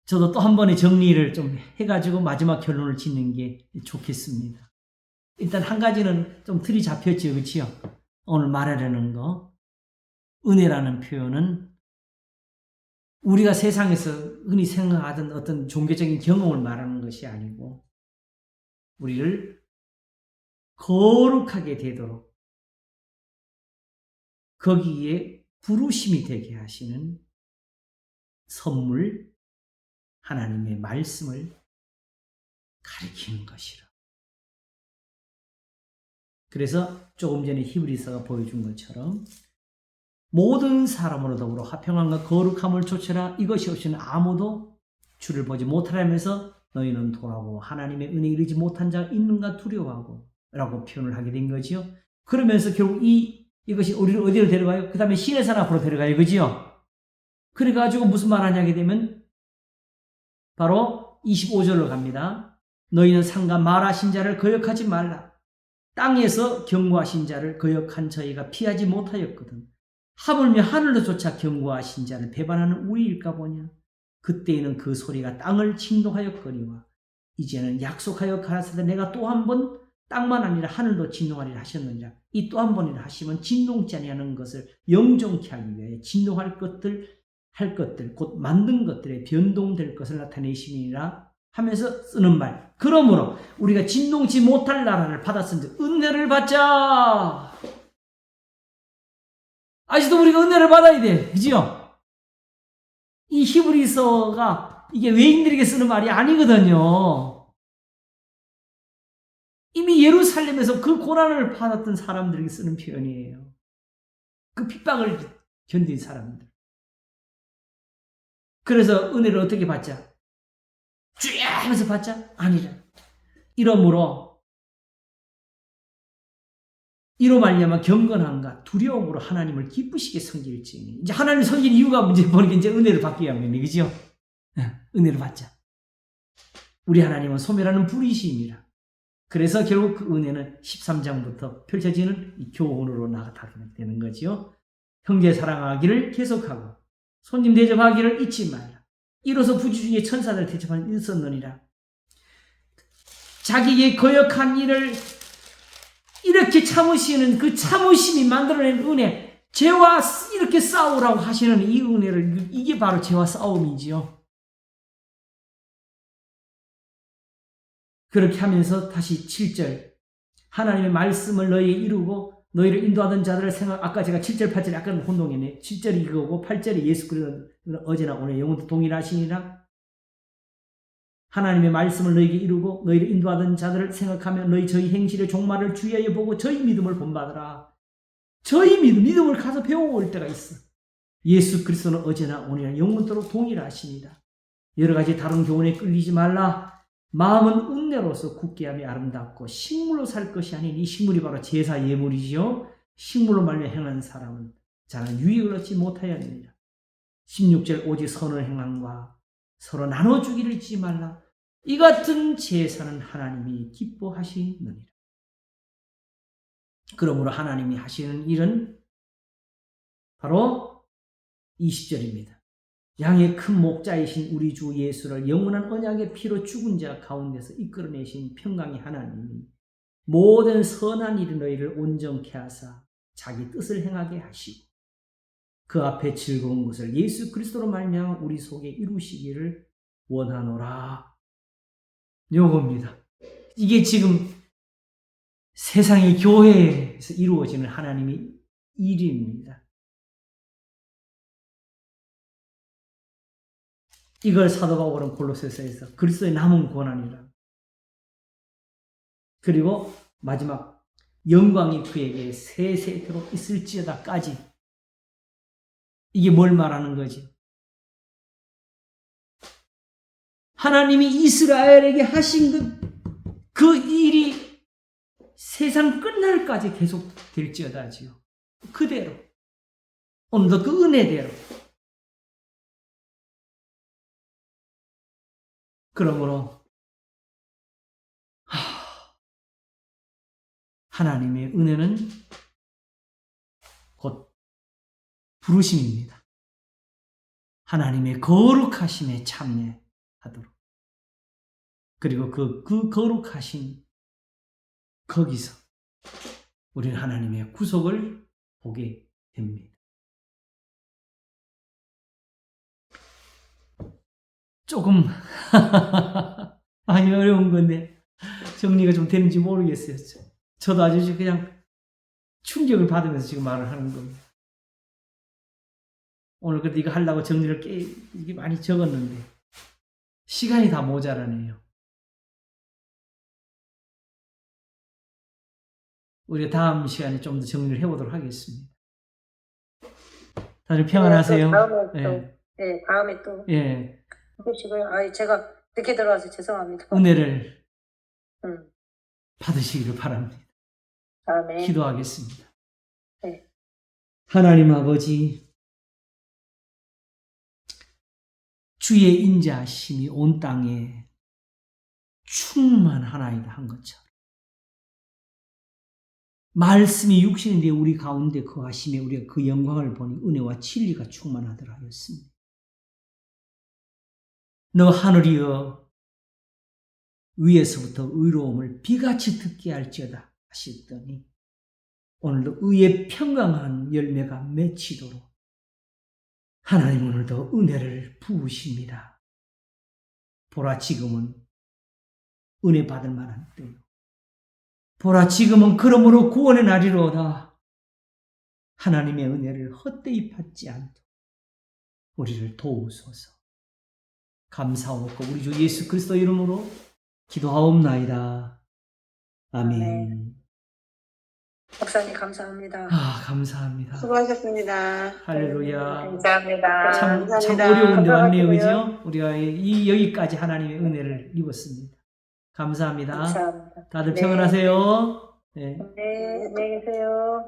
저도 또 한 번의 정리를 좀 해가지고 마지막 결론을 짓는 게 좋겠습니다. 일단 한 가지는 좀 틀이 잡혔죠, 그렇지요? 오늘 말하려는 거 은혜라는 표현은 우리가 세상에서 흔히 생각하던 어떤 종교적인 경험을 말하는 것이 아니고 우리를 거룩하게 되도록 거기에 부르심이 되게 하시는 선물, 하나님의 말씀을 가리키는 것이라. 그래서 조금 전에 히브리서가 보여준 것처럼 모든 사람으로 더불어 화평함과 거룩함을 좇으라. 이것이 없이는 아무도 주를 보지 못하라면서 너희는 돌아오고 하나님의 은혜에 이르지 못한 자가 있는가 두려워하고 라고 표현을 하게 된 거지요. 그러면서 결국 이것이 우리를 어디로 데려가요? 그 다음에 시내산 앞으로 데려가요. 그지요? 그래가지고 무슨 말 하냐게 되면 바로 25절로 갑니다. 너희는 상가 말하신 자를 거역하지 말라. 땅에서 경고하신 자를 거역한 저희가 피하지 못하였거든. 하물며 하늘로조차 경고하신 자를 배반하는 우리일까 보냐. 그때에는 그 소리가 땅을 진동하였거니와 이제는 약속하여 가라사대 내가 또 한 번 땅만 아니라 하늘도 진동하리라 하셨느니라. 이 또 한 번이라 하시면 진동치 아니하는 것을 영종케 하기 위하여 진동할 것들 할 것들 곧 만든 것들에 변동될 것을 나타내심이니라 하면서 쓰는 말. 그러므로 우리가 진동치 못할 나라를 받았은데 은혜를 받자. 아직도 우리가 은혜를 받아야 돼. 그죠? 이 히브리서가 이게 외인들에게 쓰는 말이 아니거든요. 이미 예루살렘에서 그 고난을 받았던 사람들에게 쓰는 표현이에요. 그 핍박을 견딘 사람들. 그래서 은혜를 어떻게 받자? 주야 하면서 받자? 아니라. 이러므로 이로 말미암아 경건함과 두려움으로 하나님을 기쁘시게 섬길지니. 이제 하나님을 섬길 이유가 문제 보니까 이제 은혜를 받기 위함이네. 그죠? 은혜를 받자. 우리 하나님은 소멸하는 불이심이라. 그래서 결국 그 은혜는 13장부터 펼쳐지는 이 교훈으로 나아가게 되는 거지요. 형제 사랑하기를 계속하고 손님 대접하기를 잊지 말라. 이로써 부지 중에 천사들 대접하는 있었느니라. 자기에게 거역한 일을 이렇게 참으시는 그 참으심이 만들어낸 은혜, 죄와 이렇게 싸우라고 하시는 이 은혜를, 이게 바로 죄와 싸움이지요. 그렇게 하면서 다시 7절 하나님의 말씀을 너희에게 이루고 너희를 인도하던 자들을 생각. 아까 제가 7절 8절 약간 혼동했네. 7절이 이거고 8절이 예수 그리스도 어제나 오늘 영원토록 동일하시니라. 하나님의 말씀을 너희에게 이루고 너희를 인도하던 자들을 생각하며 너희 저희 행실의 종말을 주의하여 보고 저희 믿음을 본받으라. 저희 믿음을 가서 배워올 때가 있어. 예수 그리스도는 어제나 오늘이나 영원토록 동일하십니다. 여러 가지 다른 교훈에 끌리지 말라. 마음은 은혜로서 굳게 함이 아름답고 식물로 살 것이 아닌 이 식물이 바로 제사 예물이지요. 식물로 말며 행한 사람은 자는 유익을 얻지 못하였느니라. 16절 오직 선을 행함과 서로 나눠주기를 잊지 말라. 이 같은 제사는 하나님이 기뻐하시느니라. 그러므로 하나님이 하시는 일은 바로 20절입니다. 양의 큰 목자이신 우리 주 예수를 영원한 언약의 피로 죽은 자 가운데서 이끌어내신 평강의 하나님이 모든 선한 일이 너희를 온전케 하사 자기 뜻을 행하게 하시고 그 앞에 즐거운 것을 예수 그리스도로 말미암아 우리 속에 이루시기를 원하노라. 요겁니다. 이게 지금 세상의 교회에서 이루어지는 하나님의 일입니다. 이걸 사도 바울은 골로새서에서 그리스도의 남은 고난이라. 그리고 마지막 영광이 그에게 세세토록 있을지어다까지. 이게 뭘 말하는 거지? 하나님이 이스라엘에게 하신 그 일이 세상 끝날까지 계속 될지어다지요. 그대로. 오늘도 그 은혜대로. 그러므로 하나님의 은혜는 곧 부르심입니다. 하나님의 거룩하심에 참여하도록. 그리고 그 거룩하신 거기서 우리는 하나님의 구속을 보게 됩니다. 조금 많이 어려운 건데 정리가 좀 되는지 모르겠어요. 저도 아주 그냥 충격을 받으면서 지금 말을 하는 겁니다. 오늘 그래도 이거 하려고 정리를 이게 많이 적었는데 시간이 다 모자라네요. 우리가 다음 시간에 좀 더 정리를 해보도록 하겠습니다. 다들 평안하세요. 다음에 또, 예. 네, 다음에 또 예. 해주시고요. 아, 제가 늦게 들어와서 죄송합니다. 은혜를 음, 받으시기를 바랍니다. 다음에. 기도하겠습니다. 네. 하나님 아버지, 주의 인자하심이 온 땅에 충만하나이다 한 것처럼 말씀이 육신인데 우리 가운데 거하심에 우리가 그 영광을 보니 은혜와 진리가 충만하더라 하였습니다. 너 하늘이여 위에서부터 의로움을 비같이 듣게 할지어다 하셨더니 오늘도 의의 평강한 열매가 맺히도록 하나님 오늘도 은혜를 부으십니다. 보라 지금은 은혜 받을 만한 때요. 보라 지금은 그러므로 구원의 날이로다. 하나님의 은혜를 헛되이 받지 않도록 우리를 도우소서. 감사하고 우리 주 예수 그리스도 이름으로 기도하옵나이다. 아멘. 목사님 감사합니다. 감사합니다. 수고하셨습니다. 할렐루야. 감사합니다. 참 감사합니다. 어려운데 왔네요, 건강하시고요. 그죠? 우리가 여기까지 하나님의 은혜를 입었습니다. 감사합니다. 감사합니다. 다들 네. 평안하세요. 네. 네, 안녕히 계세요.